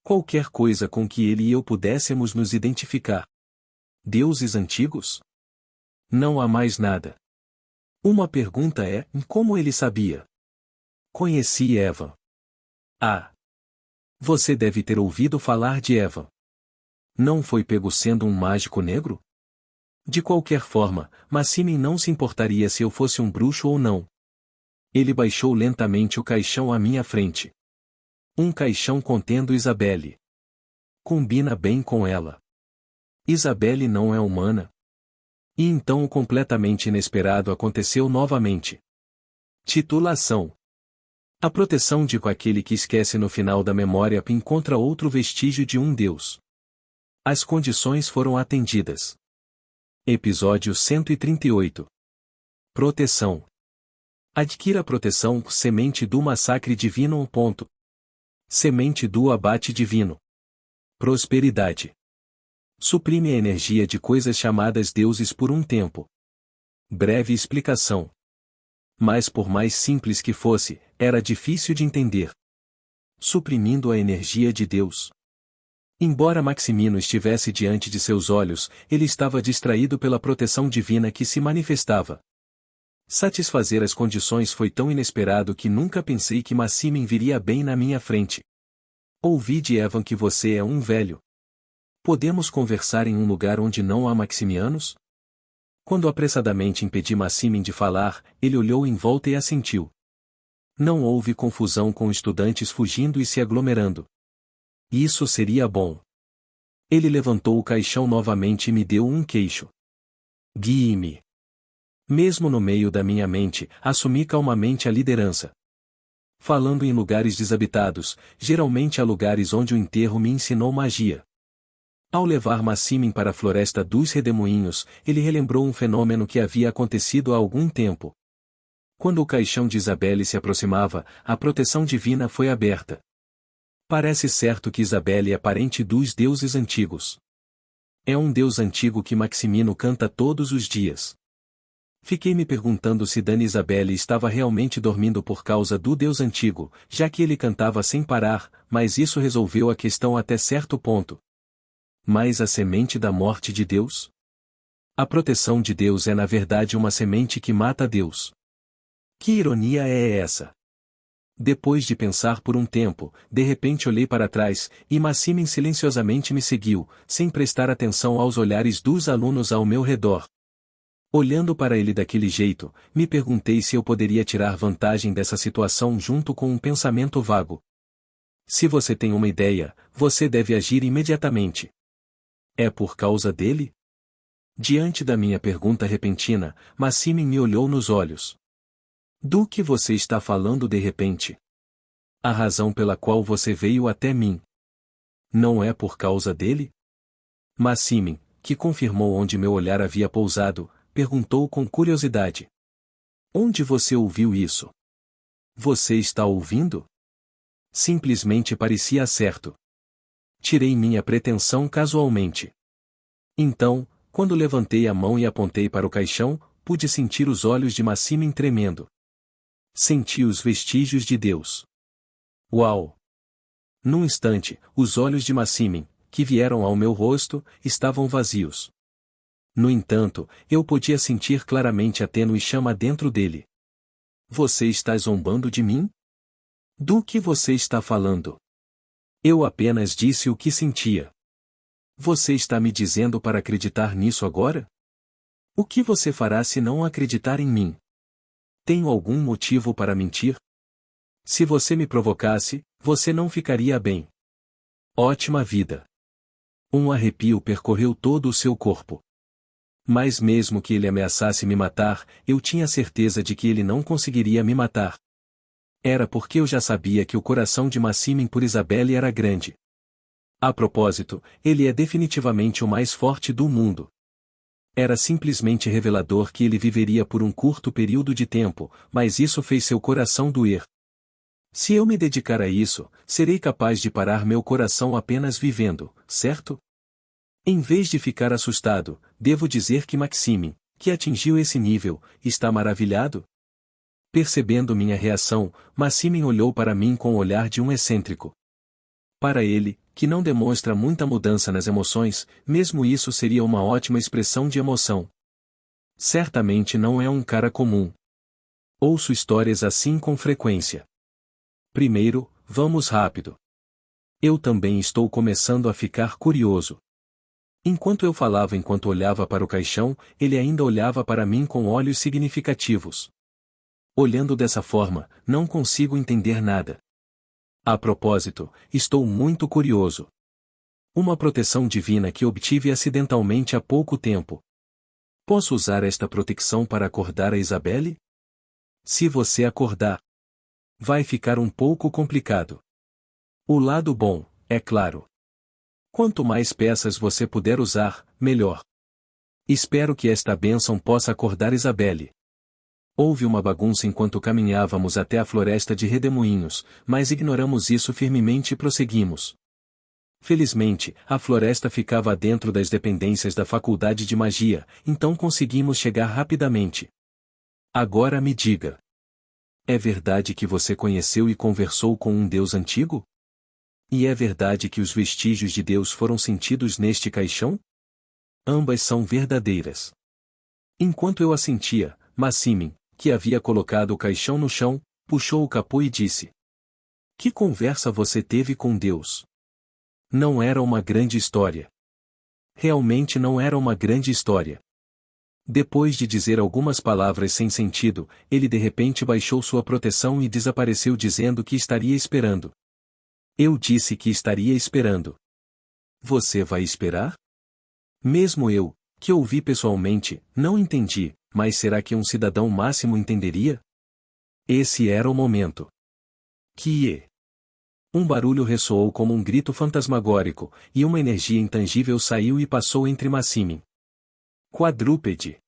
S1: Qualquer coisa com que ele e eu pudéssemos nos identificar. Deuses antigos? Não há mais nada. Uma pergunta é, como ele sabia? Conheci Eva. Ah! Você deve ter ouvido falar de Eva. Não foi pego sendo um mágico negro? De qualquer forma, Massimin não se importaria se eu fosse um bruxo ou não. Ele baixou lentamente o caixão à minha frente. Um caixão contendo Isabelle. Combina bem com ela. Isabelle não é humana. E então o completamente inesperado aconteceu novamente. Titulação. A proteção de aquele que esquece no final da memória encontra outro vestígio de um Deus. As condições foram atendidas. Episódio 138. Proteção. Adquira a proteção, semente do massacre divino. Semente do abate divino. Prosperidade. Suprime a energia de coisas chamadas deuses por um tempo. Breve explicação. Mas por mais simples que fosse, era difícil de entender. Suprimindo a energia de Deus. Embora Maximino estivesse diante de seus olhos, ele estava distraído pela proteção divina que se manifestava. Satisfazer as condições foi tão inesperado que nunca pensei que Massimin viria bem na minha frente. Ouvi de Evan que você é um velho. Podemos conversar em um lugar onde não há Maximianos? Quando apressadamente impedi Massimin de falar, ele olhou em volta e assentiu. Não houve confusão com estudantes fugindo e se aglomerando. Isso seria bom. Ele levantou o caixão novamente e me deu um queixo. Guie-me. Mesmo no meio da minha mente, assumi calmamente a liderança. Falando em lugares desabitados, geralmente há lugares onde o enterro me ensinou magia. Ao levar Massimin para a floresta dos redemoinhos, ele relembrou um fenômeno que havia acontecido há algum tempo. Quando o caixão de Isabelle se aproximava, a proteção divina foi aberta. Parece certo que Isabelle é parente dos deuses antigos. É um deus antigo que Maximino canta todos os dias. Fiquei me perguntando se Dani Isabelle estava realmente dormindo por causa do deus antigo, já que ele cantava sem parar, mas isso resolveu a questão até certo ponto. Mas a semente da morte de Deus? A proteção de Deus é na verdade uma semente que mata Deus. Que ironia é essa? Depois de pensar por um tempo, de repente olhei para trás, e Massimin silenciosamente me seguiu, sem prestar atenção aos olhares dos alunos ao meu redor. Olhando para ele daquele jeito, me perguntei se eu poderia tirar vantagem dessa situação junto com um pensamento vago. Se você tem uma ideia, você deve agir imediatamente. É por causa dele? Diante da minha pergunta repentina, Massimin me olhou nos olhos. Do que você está falando de repente? A razão pela qual você veio até mim. Não é por causa dele? Massimin, que confirmou onde meu olhar havia pousado, perguntou com curiosidade. Onde você ouviu isso? Você está ouvindo? Simplesmente parecia certo. Tirei minha pretensão casualmente. Então, quando levantei a mão e apontei para o caixão, pude sentir os olhos de Massimin tremendo. Senti os vestígios de Deus. Uau! Num instante, os olhos de Massimin, que vieram ao meu rosto, estavam vazios. No entanto, eu podia sentir claramente a tênue chama dentro dele. Você está zombando de mim? Do que você está falando? Eu apenas disse o que sentia. Você está me dizendo para acreditar nisso agora? O que você fará se não acreditar em mim? Tenho algum motivo para mentir? Se você me provocasse, você não ficaria bem. Ótima vida. Um arrepio percorreu todo o seu corpo. Mas mesmo que ele ameaçasse me matar, eu tinha certeza de que ele não conseguiria me matar. Era porque eu já sabia que o coração de Massimin por Isabelle era grande. A propósito, ele é definitivamente o mais forte do mundo. Era simplesmente revelador que ele viveria por um curto período de tempo, mas isso fez seu coração doer. Se eu me dedicar a isso, serei capaz de parar meu coração apenas vivendo, certo? Em vez de ficar assustado, devo dizer que Maxime, que atingiu esse nível, está maravilhado? Percebendo minha reação, Maxime olhou para mim com o olhar de um excêntrico. Para ele, que não demonstra muita mudança nas emoções, mesmo isso seria uma ótima expressão de emoção. Certamente não é um cara comum. Ouço histórias assim com frequência. Primeiro, vamos rápido. Eu também estou começando a ficar curioso. Enquanto eu falava enquanto olhava para o caixão, ele ainda olhava para mim com olhos significativos. Olhando dessa forma, não consigo entender nada. A propósito, estou muito curioso. Uma proteção divina que obtive acidentalmente há pouco tempo. Posso usar esta proteção para acordar a Isabelle? Se você acordar, vai ficar um pouco complicado. O lado bom, é claro. Quanto mais peças você puder usar, melhor. Espero que esta bênção possa acordar Isabelle. Houve uma bagunça enquanto caminhávamos até a floresta de redemoinhos, mas ignoramos isso firmemente e prosseguimos. Felizmente, a floresta ficava dentro das dependências da Faculdade de Magia, então conseguimos chegar rapidamente. Agora me diga. É verdade que você conheceu e conversou com um Deus antigo? E é verdade que os vestígios de Deus foram sentidos neste caixão? Ambas são verdadeiras. Enquanto eu assentia, Maxime, que havia colocado o caixão no chão, puxou o capô e disse: Que conversa você teve com Deus? Não era uma grande história. Realmente não era uma grande história. Depois de dizer algumas palavras sem sentido, ele de repente baixou sua proteção e desapareceu dizendo que estaria esperando. Eu disse que estaria esperando. Você vai esperar? Mesmo eu, que ouvi pessoalmente, não entendi, mas será que um cidadão máximo entenderia? Esse era o momento. Um barulho ressoou como um grito fantasmagórico, e uma energia intangível saiu e passou entre Maxime. Quadrúpede.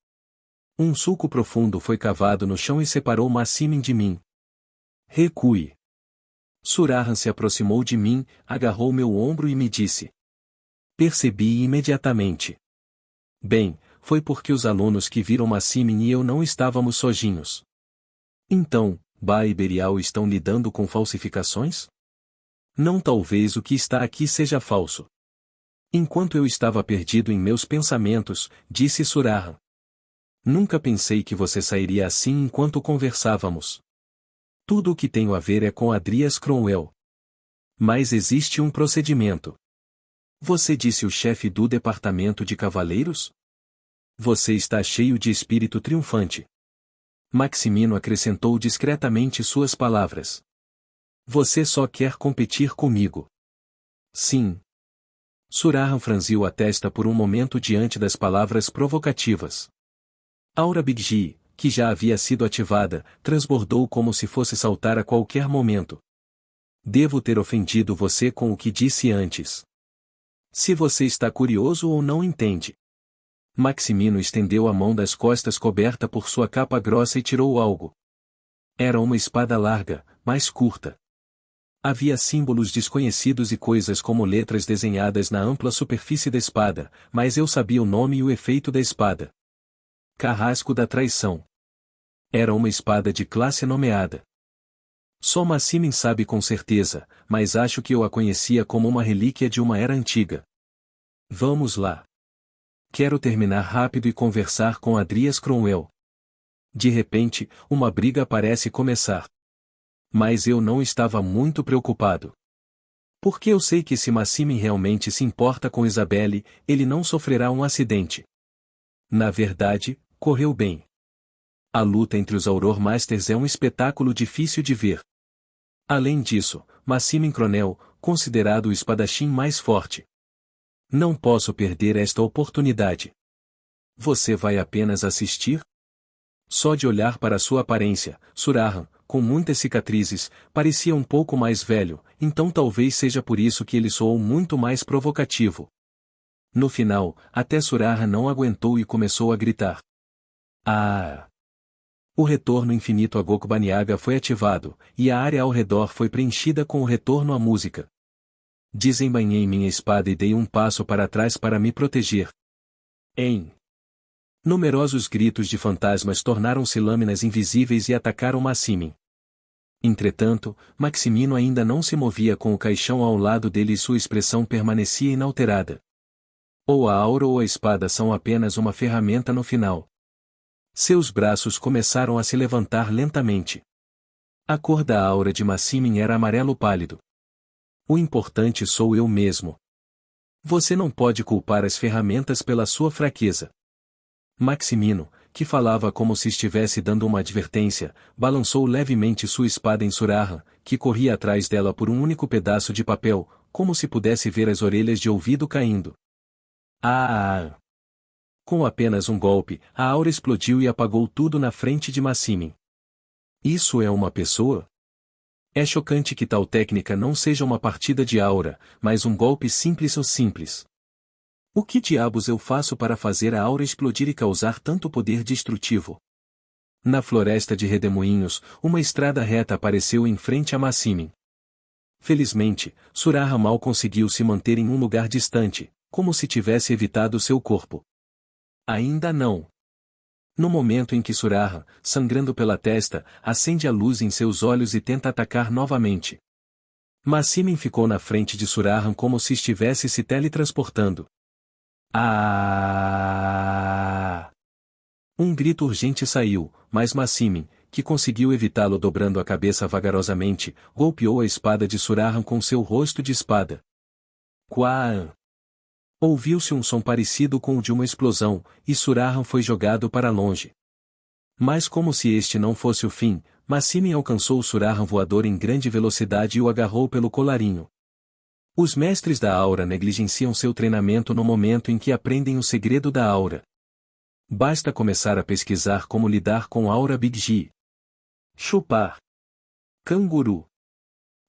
S1: Um sulco profundo foi cavado no chão e separou Maxime de mim. Recue. Surahan se aproximou de mim, agarrou meu ombro e me disse. Percebi imediatamente. Bem, foi porque os alunos que viram Maxime e eu não estávamos sozinhos. Então, Ba e Berial estão lidando com falsificações? Não, talvez o que está aqui seja falso. Enquanto eu estava perdido em meus pensamentos, disse Surahan. Nunca pensei que você sairia assim enquanto conversávamos. Tudo o que tenho a ver é com Adrias Cromwell. Mas existe um procedimento. Você disse o chefe do departamento de cavaleiros? Você está cheio de espírito triunfante. Maximino acrescentou discretamente suas palavras. Você só quer competir comigo. Sim. Surahan franziu a testa por um momento diante das palavras provocativas. Aura Bigji, que já havia sido ativada, transbordou como se fosse saltar a qualquer momento. Devo ter ofendido você com o que disse antes. Se você está curioso ou não entende. Maximino estendeu a mão das costas coberta por sua capa grossa e tirou algo. Era uma espada larga, mais curta. Havia símbolos desconhecidos e coisas como letras desenhadas na ampla superfície da espada, mas eu sabia o nome e o efeito da espada. Carrasco da Traição. Era uma espada de classe nomeada. Só Maxime sabe com certeza, mas acho que eu a conhecia como uma relíquia de uma era antiga. Vamos lá. Quero terminar rápido e conversar com Adrias Cromwell. De repente, uma briga parece começar. Mas eu não estava muito preocupado. Porque eu sei que se Maxime realmente se importa com Isabelle, ele não sofrerá um acidente. Na verdade, correu bem. A luta entre os Auror Masters é um espetáculo difícil de ver. Além disso, Maxime Cronel, considerado o espadachim mais forte. Não posso perder esta oportunidade. Você vai apenas assistir? Só de olhar para sua aparência, Surahan, com muitas cicatrizes, parecia um pouco mais velho, então talvez seja por isso que ele soou muito mais provocativo. No final, até Surarra não aguentou e começou a gritar. Ah! O retorno infinito a Gokbaniaga foi ativado, e a área ao redor foi preenchida com o retorno à música. Desembainhei minha espada e dei um passo para trás para me proteger. Numerosos gritos de fantasmas tornaram-se lâminas invisíveis e atacaram Maximin. Entretanto, Maximino ainda não se movia com o caixão ao lado dele e sua expressão permanecia inalterada. Ou a aura ou a espada são apenas uma ferramenta no final. Seus braços começaram a se levantar lentamente. A cor da aura de Maximin era amarelo pálido. O importante sou eu mesmo. Você não pode culpar as ferramentas pela sua fraqueza. Maximino, que falava como se estivesse dando uma advertência, balançou levemente sua espada em Surarra, que corria atrás dela por um único pedaço de papel, como se pudesse ver as orelhas de ouvido caindo. Ah! Com apenas um golpe, a aura explodiu e apagou tudo na frente de Maximin. Isso é uma pessoa? É chocante que tal técnica não seja uma partida de aura, mas um golpe simples ou simples. O que diabos eu faço para fazer a aura explodir e causar tanto poder destrutivo? Na floresta de redemoinhos, uma estrada reta apareceu em frente a Maximin. Felizmente, Surarra mal conseguiu se manter em um lugar distante, como se tivesse evitado seu corpo. Ainda não. No momento em que Surarra, sangrando pela testa, acende a luz em seus olhos e tenta atacar novamente. Maximin ficou na frente de Surarra como se estivesse se teletransportando. Ah! Um grito urgente saiu, mas Maximin, que conseguiu evitá-lo dobrando a cabeça vagarosamente, golpeou a espada de Surarra com seu rosto de espada. Quaan! Ouviu-se um som parecido com o de uma explosão, e Surarra foi jogado para longe. Mas como se este não fosse o fim, Maximin alcançou Surarra voador em grande velocidade e o agarrou pelo colarinho. Os mestres da aura negligenciam seu treinamento no momento em que aprendem o segredo da aura. Basta começar a pesquisar como lidar com aura Big G. Chupar. Canguru.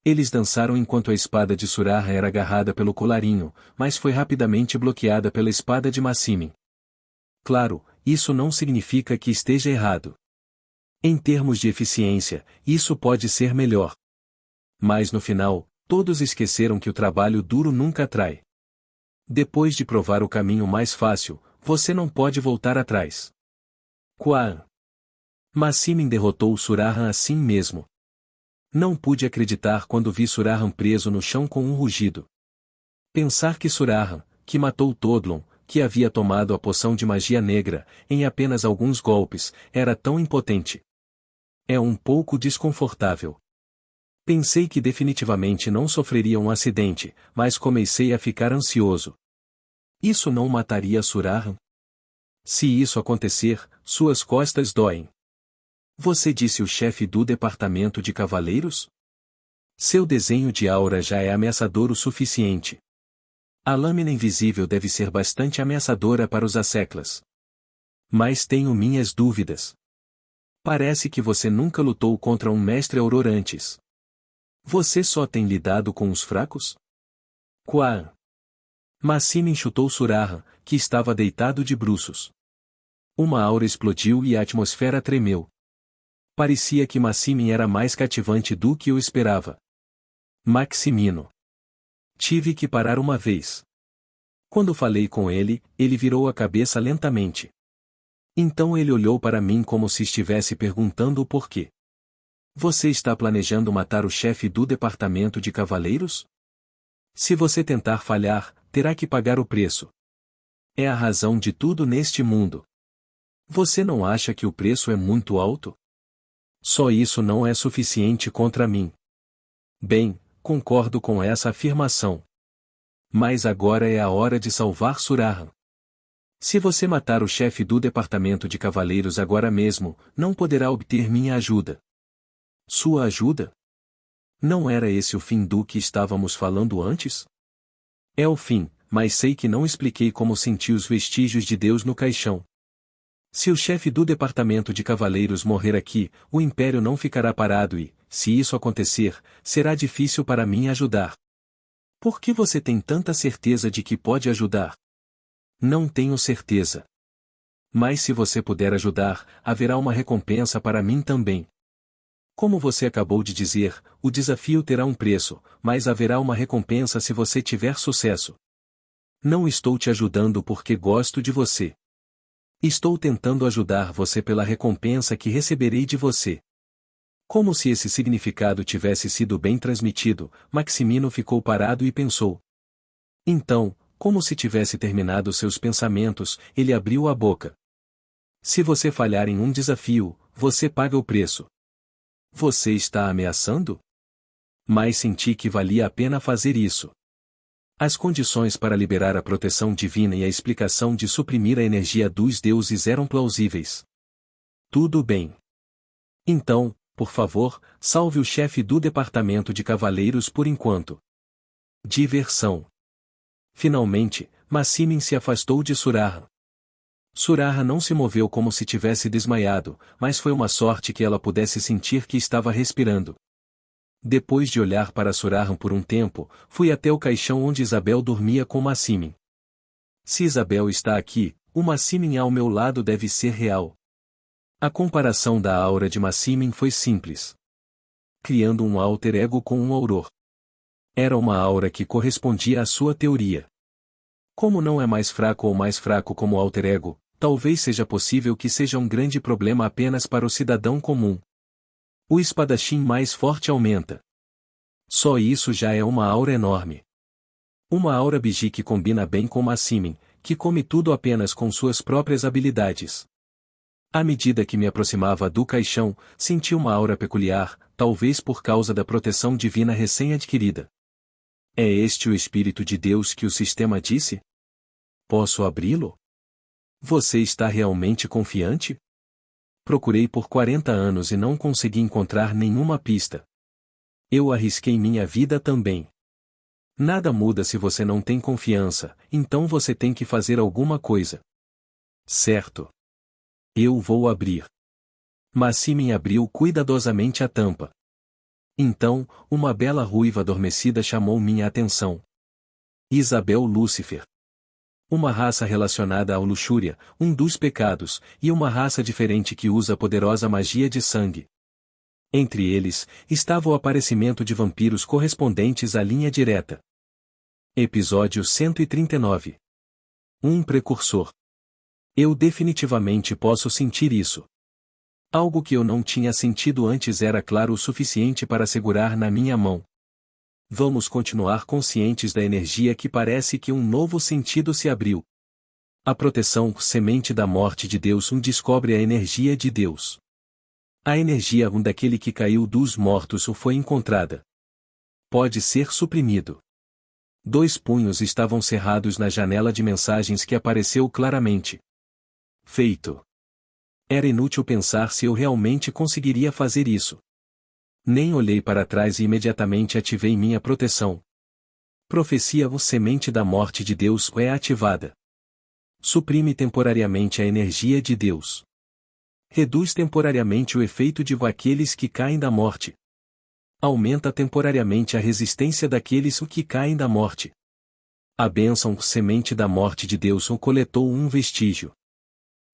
S1: Eles dançaram enquanto a espada de Surarra era agarrada pelo colarinho, mas foi rapidamente bloqueada pela espada de Maximin. Claro, isso não significa que esteja errado. Em termos de eficiência, isso pode ser melhor. Mas no final, todos esqueceram que o trabalho duro nunca atrai. Depois de provar o caminho mais fácil, você não pode voltar atrás. Quaan. Maximin derrotou Surarra assim mesmo. Não pude acreditar quando vi Surarra preso no chão com um rugido. Pensar que Surarra, que matou Todlon, que havia tomado a poção de magia negra, em apenas alguns golpes, era tão impotente. É um pouco desconfortável. Pensei que definitivamente não sofreria um acidente, mas comecei a ficar ansioso. Isso não mataria Surarra? Se isso acontecer, suas costas doem. Você disse o chefe do departamento de cavaleiros? Seu desenho de aura já é ameaçador o suficiente. A lâmina invisível deve ser bastante ameaçadora para os asseclas. Mas tenho minhas dúvidas. Parece que você nunca lutou contra um mestre auror antes. Você só tem lidado com os fracos? Quaan. Maximin chutou Surarra, que estava deitado de bruços. Uma aura explodiu e a atmosfera tremeu. Parecia que Maximin era mais cativante do que eu esperava. Maximino. Tive que parar uma vez. Quando falei com ele, ele virou a cabeça lentamente. Então ele olhou para mim como se estivesse perguntando o porquê. Você está planejando matar o chefe do departamento de cavaleiros? Se você tentar falhar, terá que pagar o preço. É a razão de tudo neste mundo. Você não acha que o preço é muito alto? Só isso não é suficiente contra mim. Bem, concordo com essa afirmação. Mas agora é a hora de salvar Surarra. Se você matar o chefe do departamento de cavaleiros agora mesmo, não poderá obter minha ajuda. Sua ajuda? Não era esse o fim do que estávamos falando antes? É o fim, mas sei que não expliquei como senti os vestígios de Deus no caixão. Se o chefe do departamento de cavaleiros morrer aqui, o império não ficará parado e, se isso acontecer, será difícil para mim ajudar. Por que você tem tanta certeza de que pode ajudar? Não tenho certeza. Mas se você puder ajudar, haverá uma recompensa para mim também. Como você acabou de dizer, o desafio terá um preço, mas haverá uma recompensa se você tiver sucesso. Não estou te ajudando porque gosto de você. Estou tentando ajudar você pela recompensa que receberei de você. Como se esse significado tivesse sido bem transmitido, Maximino ficou parado e pensou. Então, como se tivesse terminado seus pensamentos, ele abriu a boca. Se você falhar em um desafio, você paga o preço. Você está ameaçando? Mas senti que valia a pena fazer isso. As condições para liberar a proteção divina e a explicação de suprimir a energia dos deuses eram plausíveis. Tudo bem. Então, por favor, salve o chefe do departamento de cavaleiros por enquanto. Diversão. Finalmente, Massimin se afastou de Surarra. Surarra não se moveu como se tivesse desmaiado, mas foi uma sorte que ela pudesse sentir que estava respirando. Depois de olhar para Surarra por um tempo, fui até o caixão onde Isabel dormia com Massimin. Se Isabel está aqui, o Massimin ao meu lado deve ser real. A comparação da aura de Massimin foi simples. Criando um alter ego com um auror. Era uma aura que correspondia à sua teoria. Como não é mais fraco ou mais fraco como alter ego, talvez seja possível que seja um grande problema apenas para o cidadão comum. O espadachim mais forte aumenta. Só isso já é uma aura enorme. Uma aura bigi que combina bem com Massimin, que come tudo apenas com suas próprias habilidades. À medida que me aproximava do caixão, senti uma aura peculiar, talvez por causa da proteção divina recém-adquirida. É este o Espírito de Deus que o sistema disse? Posso abri-lo? Você está realmente confiante? Procurei por 40 anos e não consegui encontrar nenhuma pista. Eu arrisquei minha vida também. Nada muda se você não tem confiança, então você tem que fazer alguma coisa. Certo. Eu vou abrir. Massimin abriu cuidadosamente a tampa. Então, uma bela ruiva adormecida chamou minha atenção. Isabel Lúcifer. Uma raça relacionada à luxúria, um dos pecados, e uma raça diferente que usa a poderosa magia de sangue. Entre eles, estava o aparecimento de vampiros correspondentes à linha direta. Episódio 139. Um precursor. Eu definitivamente posso sentir isso. Algo que eu não tinha sentido antes era claro o suficiente para segurar na minha mão. Vamos continuar conscientes da energia que parece que um novo sentido se abriu. A proteção, semente da morte de Deus descobre a energia de Deus. A energia daquele que caiu dos mortos foi encontrada. Pode ser suprimido. 2 punhos estavam cerrados na janela de mensagens que apareceu claramente. Feito. Era inútil pensar se eu realmente conseguiria fazer isso. Nem olhei para trás e imediatamente ativei minha proteção. Profecia ou semente da morte de Deus é ativada. Suprime temporariamente a energia de Deus. Reduz temporariamente o efeito de aqueles que caem da morte. Aumenta temporariamente a resistência daqueles que caem da morte. A bênção semente da morte de Deus coletou um vestígio.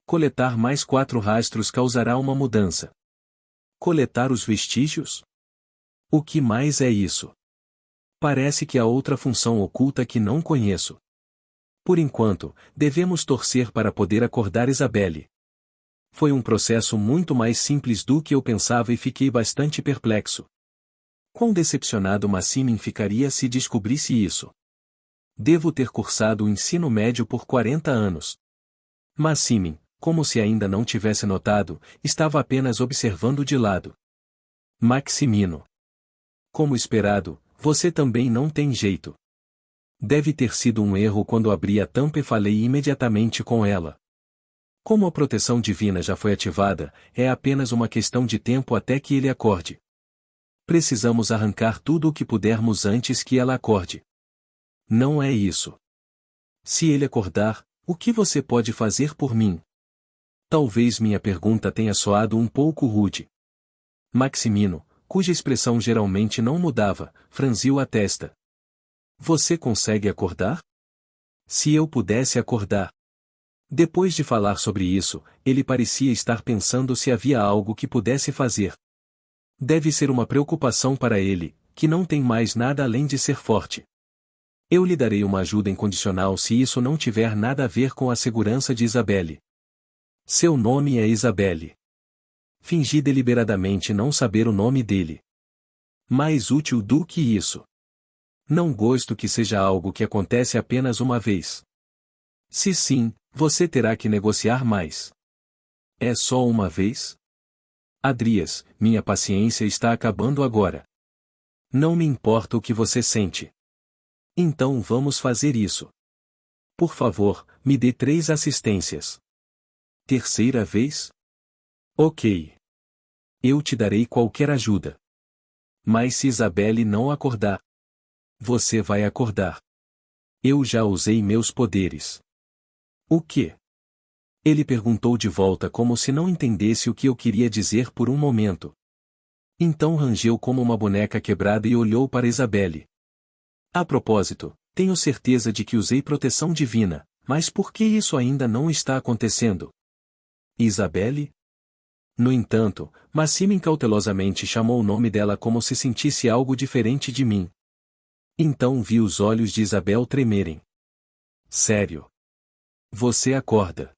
S1: Coletar mais 4 rastros causará uma mudança. Coletar os vestígios? O que mais é isso? Parece que há outra função oculta que não conheço. Por enquanto, devemos torcer para poder acordar Isabelle. Foi um processo muito mais simples do que eu pensava e fiquei bastante perplexo. Quão decepcionado Massimin ficaria se descobrisse isso? Devo ter cursado o ensino médio por 40 anos. Massimin, como se ainda não tivesse notado, estava apenas observando de lado. Maximino. Como esperado, você também não tem jeito. Deve ter sido um erro quando abri a tampa e falei imediatamente com ela. Como a proteção divina já foi ativada, é apenas uma questão de tempo até que ele acorde. Precisamos arrancar tudo o que pudermos antes que ela acorde. Não é isso. Se ele acordar, o que você pode fazer por mim? Talvez minha pergunta tenha soado um pouco rude. Maximino, cuja expressão geralmente não mudava, franziu a testa. Você consegue acordar? Se eu pudesse acordar. Depois de falar sobre isso, ele parecia estar pensando se havia algo que pudesse fazer. Deve ser uma preocupação para ele, que não tem mais nada além de ser forte. Eu lhe darei uma ajuda incondicional se isso não tiver nada a ver com a segurança de Isabelle. Seu nome é Isabelle. Fingi deliberadamente não saber o nome dele. Mais útil do que isso. Não gosto que seja algo que acontece apenas uma vez. Se sim, você terá que negociar mais. É só uma vez? Adrias, minha paciência está acabando agora. Não me importa o que você sente. Então vamos fazer isso. Por favor, me dê 3 assistências. Terceira vez? Ok. Eu te darei qualquer ajuda. Mas se Isabelle não acordar, você vai acordar. Eu já usei meus poderes. O quê? Ele perguntou de volta como se não entendesse o que eu queria dizer por um momento. Então rangeu como uma boneca quebrada e olhou para Isabelle. A propósito, tenho certeza de que usei proteção divina, mas por que isso ainda não está acontecendo? Isabelle? No entanto, Maximin cautelosamente chamou o nome dela como se sentisse algo diferente de mim. Então vi os olhos de Isabel tremerem. Sério? Você acorda.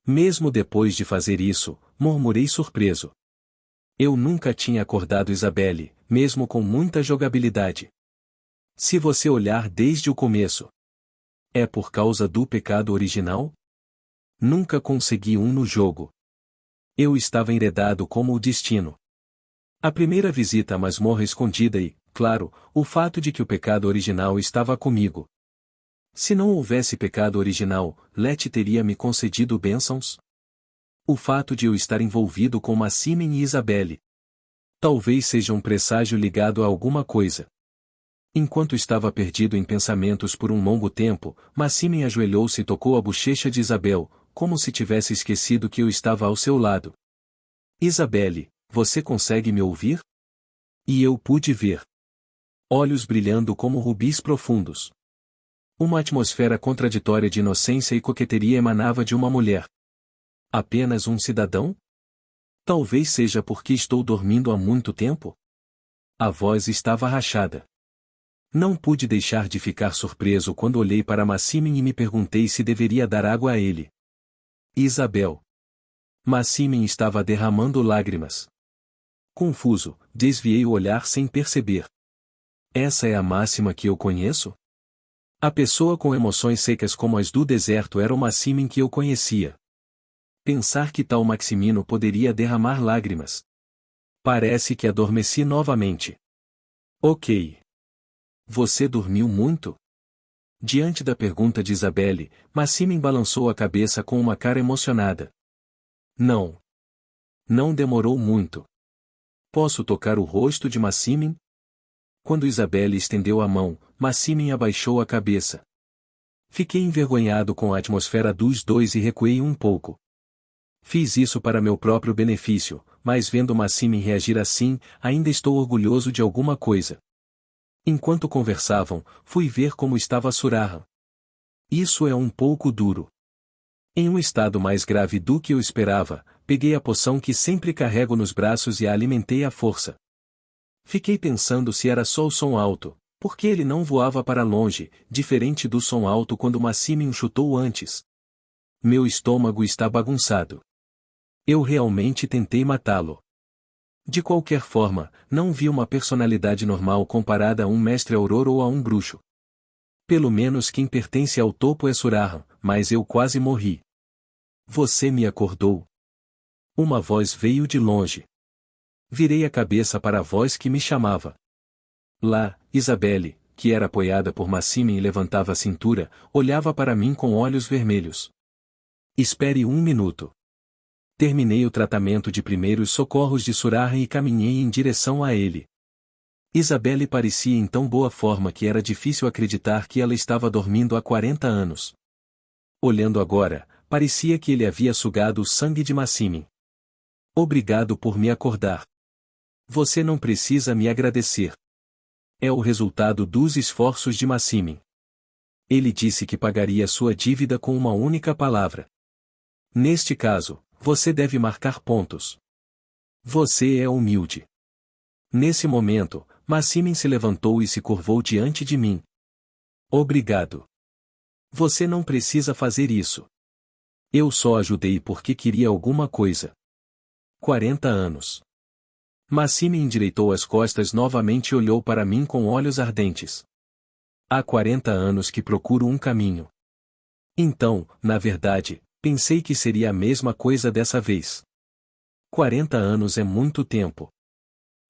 S1: Mesmo depois de fazer isso, murmurei surpreso. Eu nunca tinha acordado Isabelle, mesmo com muita jogabilidade. Se você olhar desde o começo. É por causa do pecado original? Nunca consegui um no jogo. Eu estava enredado como o destino. A primeira visita à masmorra escondida e, claro, o fato de que o pecado original estava comigo. Se não houvesse pecado original, Leti teria me concedido bênçãos? O fato de eu estar envolvido com Maximin e Isabelle. Talvez seja um presságio ligado a alguma coisa. Enquanto estava perdido em pensamentos por um longo tempo, Maximin ajoelhou-se e tocou a bochecha de Isabel, como se tivesse esquecido que eu estava ao seu lado. Isabelle, você consegue me ouvir? E eu pude ver. Olhos brilhando como rubis profundos. Uma atmosfera contraditória de inocência e coqueteria emanava de uma mulher. Apenas um cidadão? Talvez seja porque estou dormindo há muito tempo? A voz estava rachada. Não pude deixar de ficar surpreso quando olhei para Maximin e me perguntei se deveria dar água a ele. Isabel. Maximin estava derramando lágrimas. Confuso, desviei o olhar sem perceber. Essa é a máxima que eu conheço? A pessoa com emoções secas como as do deserto era o Maximin que eu conhecia. Pensar que tal Maximino poderia derramar lágrimas. Parece que adormeci novamente. Ok. Você dormiu muito? Diante da pergunta de Isabelle, Maximin balançou a cabeça com uma cara emocionada. Não. Não demorou muito. Posso tocar o rosto de Maximin? Quando Isabelle estendeu a mão, Maximin abaixou a cabeça. Fiquei envergonhado com a atmosfera dos dois e recuei um pouco. Fiz isso para meu próprio benefício, mas vendo Maximin reagir assim, ainda estou orgulhoso de alguma coisa. Enquanto conversavam, fui ver como estava Surarra. Isso é um pouco duro. Em um estado mais grave do que eu esperava, peguei a poção que sempre carrego nos braços e a alimentei à força. Fiquei pensando se era só o som alto, porque ele não voava para longe, diferente do som alto quando Maximin o chutou antes. Meu estômago está bagunçado. Eu realmente tentei matá-lo. De qualquer forma, não vi uma personalidade normal comparada a um mestre auror ou a um bruxo. Pelo menos quem pertence ao topo é Surarra, mas eu quase morri. Você me acordou. Uma voz veio de longe. Virei a cabeça para a voz que me chamava. Lá, Isabelle, que era apoiada por Maximin e levantava a cintura, olhava para mim com olhos vermelhos. Espere um minuto. Terminei o tratamento de primeiros socorros de Surarra e caminhei em direção a ele. Isabelle parecia em tão boa forma que era difícil acreditar que ela estava dormindo há 40 anos. Olhando agora, parecia que ele havia sugado o sangue de Maximin. Obrigado por me acordar. Você não precisa me agradecer. É o resultado dos esforços de Maximin. Ele disse que pagaria sua dívida com uma única palavra. Neste caso, você deve marcar pontos. Você é humilde. Nesse momento, Maximin se levantou e se curvou diante de mim. Obrigado. Você não precisa fazer isso. Eu só ajudei porque queria alguma coisa. 40 anos. Maximin endireitou as costas novamente e olhou para mim com olhos ardentes. Há 40 anos que procuro um caminho. Então, na verdade, pensei que seria a mesma coisa dessa vez. 40 anos é muito tempo.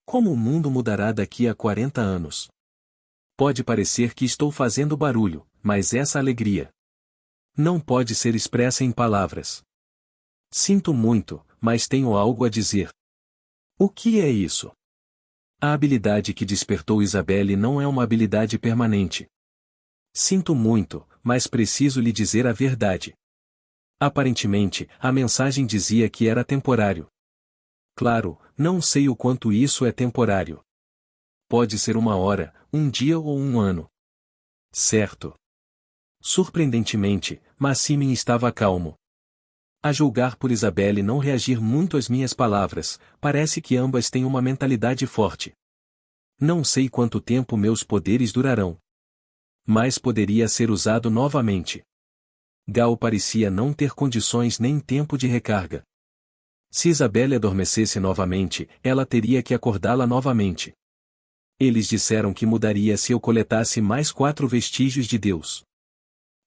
S1: Como o mundo mudará daqui a 40 anos? Pode parecer que estou fazendo barulho, mas essa alegria não pode ser expressa em palavras. Sinto muito, mas tenho algo a dizer. O que é isso? A habilidade que despertou Isabelle não é uma habilidade permanente. Sinto muito, mas preciso lhe dizer a verdade. Aparentemente, a mensagem dizia que era temporário. Claro, não sei o quanto isso é temporário. Pode ser uma hora, um dia ou um ano. Certo. Surpreendentemente, Maximin estava calmo. A julgar por Isabelle não reagir muito às minhas palavras, parece que ambas têm uma mentalidade forte. Não sei quanto tempo meus poderes durarão. Mas poderia ser usado novamente. Gal parecia não ter condições nem tempo de recarga. Se Isabelle adormecesse novamente, ela teria que acordá-la novamente. Eles disseram que mudaria se eu coletasse mais 4 vestígios de Deus.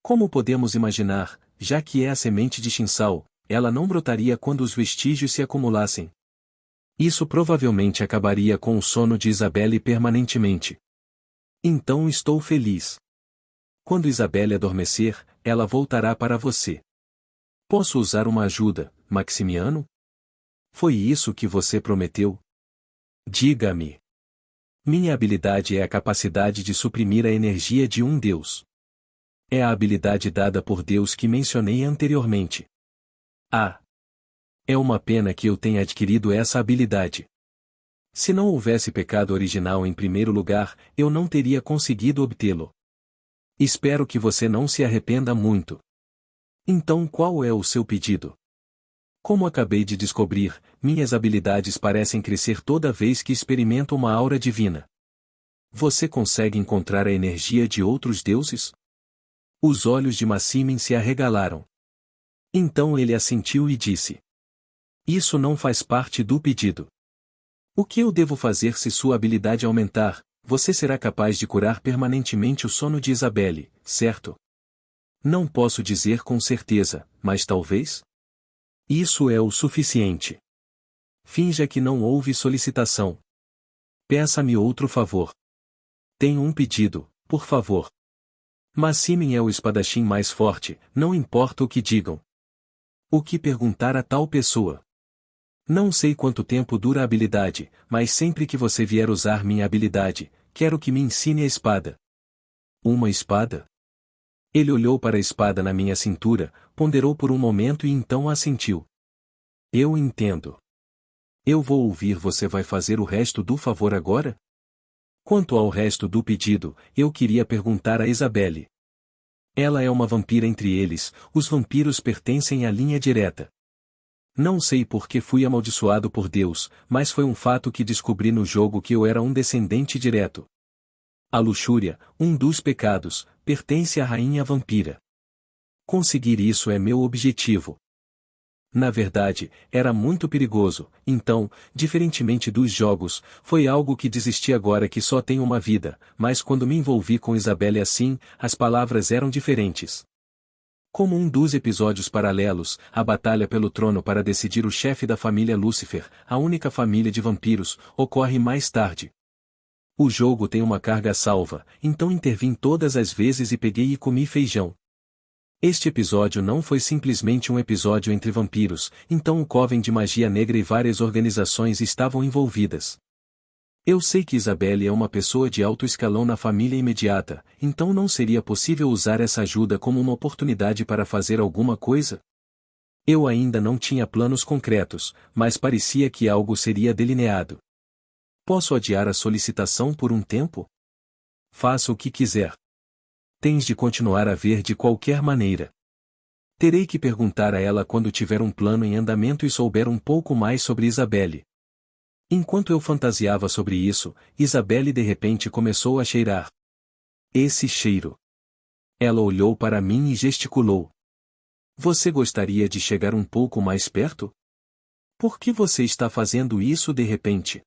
S1: Como podemos imaginar, já que é a semente de Shinsal, ela não brotaria quando os vestígios se acumulassem. Isso provavelmente acabaria com o sono de Isabelle permanentemente. Então estou feliz. Quando Isabelle adormecer, ela voltará para você. Posso usar uma ajuda, Maximiano? Foi isso que você prometeu? Diga-me. Minha habilidade é a capacidade de suprimir a energia de um Deus. É a habilidade dada por Deus que mencionei anteriormente. Ah! É uma pena que eu tenha adquirido essa habilidade. Se não houvesse pecado original em primeiro lugar, eu não teria conseguido obtê-lo. Espero que você não se arrependa muito. Então qual é o seu pedido? Como acabei de descobrir, minhas habilidades parecem crescer toda vez que experimento uma aura divina. Você consegue encontrar a energia de outros deuses? Os olhos de Maximin se arregalaram. Então ele assentiu e disse: Isso não faz parte do pedido. O que eu devo fazer se sua habilidade aumentar? Você será capaz de curar permanentemente o sono de Isabelle, certo? Não posso dizer com certeza, mas talvez? Isso é o suficiente. Finja que não houve solicitação. Peça-me outro favor. Tenho um pedido, por favor. Maximin é o espadachim mais forte, não importa o que digam. O que perguntar a tal pessoa? Não sei quanto tempo dura a habilidade, mas sempre que você vier usar minha habilidade, quero que me ensine a espada. Uma espada? Ele olhou para a espada na minha cintura, ponderou por um momento e então assentiu. Eu entendo. Eu vou ouvir. Você vai fazer o resto do favor agora? Quanto ao resto do pedido, eu queria perguntar a Isabelle. Ela é uma vampira entre eles, os vampiros pertencem à linha direta. Não sei por que fui amaldiçoado por Deus, mas foi um fato que descobri no jogo que eu era um descendente direto. A luxúria, um dos pecados, pertence à rainha vampira. Conseguir isso é meu objetivo. Na verdade, era muito perigoso, então, diferentemente dos jogos, foi algo que desisti agora que só tenho uma vida, mas quando me envolvi com Isabelle assim, as palavras eram diferentes. Como um dos episódios paralelos, a batalha pelo trono para decidir o chefe da família Lúcifer, a única família de vampiros, ocorre mais tarde. O jogo tem uma carga salva, então intervim todas as vezes e peguei e comi feijão. Este episódio não foi simplesmente um episódio entre vampiros, então o Coven de Magia Negra e várias organizações estavam envolvidas. Eu sei que Isabelle é uma pessoa de alto escalão na família imediata, então não seria possível usar essa ajuda como uma oportunidade para fazer alguma coisa? Eu ainda não tinha planos concretos, mas parecia que algo seria delineado. Posso adiar a solicitação por um tempo? Faça o que quiser. Tens de continuar a ver de qualquer maneira. Terei que perguntar a ela quando tiver um plano em andamento e souber um pouco mais sobre Isabelle. Enquanto eu fantasiava sobre isso, Isabelle de repente começou a cheirar. Esse cheiro. Ela olhou para mim e gesticulou. Você gostaria de chegar um pouco mais perto? Por que você está fazendo isso de repente?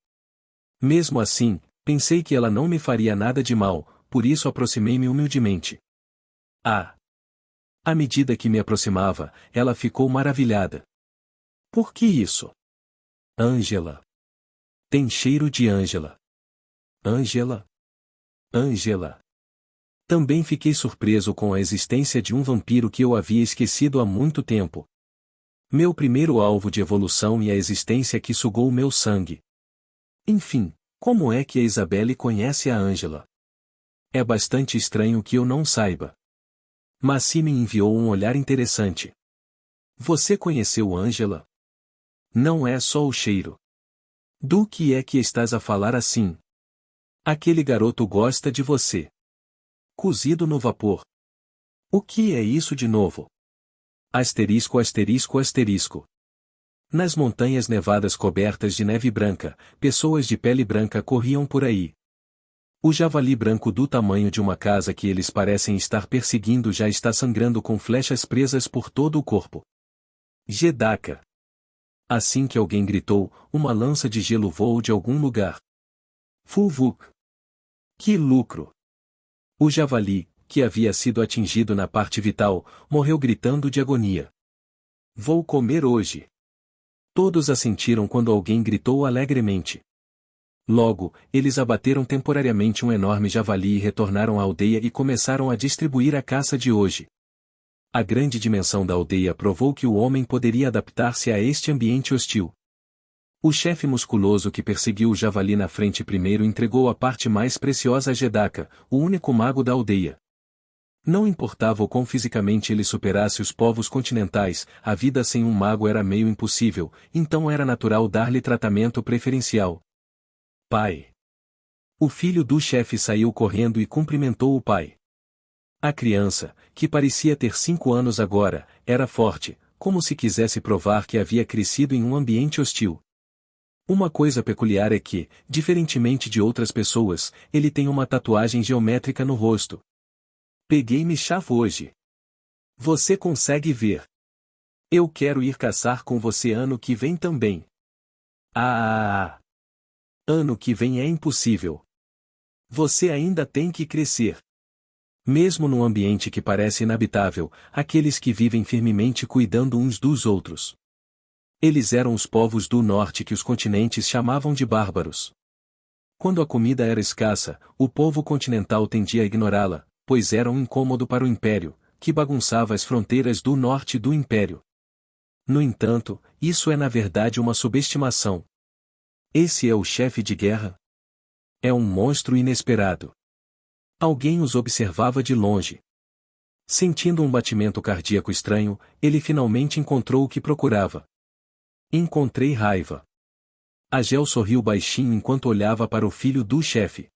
S1: Mesmo assim, pensei que ela não me faria nada de mal, por isso aproximei-me humildemente. À medida que me aproximava, ela ficou maravilhada. Por que isso? Ângela. Tem cheiro de Ângela. Ângela? Ângela. Também fiquei surpreso com a existência de um vampiro que eu havia esquecido há muito tempo. Meu primeiro alvo de evolução e a existência que sugou meu sangue. Enfim, como é que a Isabelle conhece a Ângela? É bastante estranho que eu não saiba. Massi me enviou um olhar interessante. Você conheceu Ângela? Não é só o cheiro. Do que é que estás a falar assim? Aquele garoto gosta de você. Cozido no vapor. O que é isso de novo? Asterisco asterisco asterisco. Nas montanhas nevadas cobertas de neve branca, pessoas de pele branca corriam por aí. O javali branco do tamanho de uma casa que eles parecem estar perseguindo já está sangrando com flechas presas por todo o corpo. Jedaka. Assim que alguém gritou, uma lança de gelo voou de algum lugar. Fulvuk. Que lucro! O javali, que havia sido atingido na parte vital, morreu gritando de agonia. Vou comer hoje. Todos assentiram quando alguém gritou alegremente. Logo, eles abateram temporariamente um enorme javali e retornaram à aldeia e começaram a distribuir a caça de hoje. A grande dimensão da aldeia provou que o homem poderia adaptar-se a este ambiente hostil. O chefe musculoso que perseguiu o javali na frente primeiro entregou a parte mais preciosa a Jedaka, o único mago da aldeia. Não importava o quão fisicamente ele superasse os povos continentais, a vida sem um mago era meio impossível, então era natural dar-lhe tratamento preferencial. Pai. O filho do chefe saiu correndo e cumprimentou o pai. A criança, que parecia ter 5 anos agora, era forte, como se quisesse provar que havia crescido em um ambiente hostil. Uma coisa peculiar é que, diferentemente de outras pessoas, ele tem uma tatuagem geométrica no rosto. Peguei-me chave hoje. Você consegue ver. Eu quero ir caçar com você ano que vem também. Ano que vem é impossível. Você ainda tem que crescer. Mesmo num ambiente que parece inabitável, aqueles que vivem firmemente cuidando uns dos outros. Eles eram os povos do norte que os continentes chamavam de bárbaros. Quando a comida era escassa, o povo continental tendia a ignorá-la, pois era um incômodo para o império, que bagunçava as fronteiras do norte do império. No entanto, isso é na verdade uma subestimação. Esse é o chefe de guerra? É um monstro inesperado. Alguém os observava de longe. Sentindo um batimento cardíaco estranho, ele finalmente encontrou o que procurava. Encontrei raiva. Agel sorriu baixinho enquanto olhava para o filho do chefe.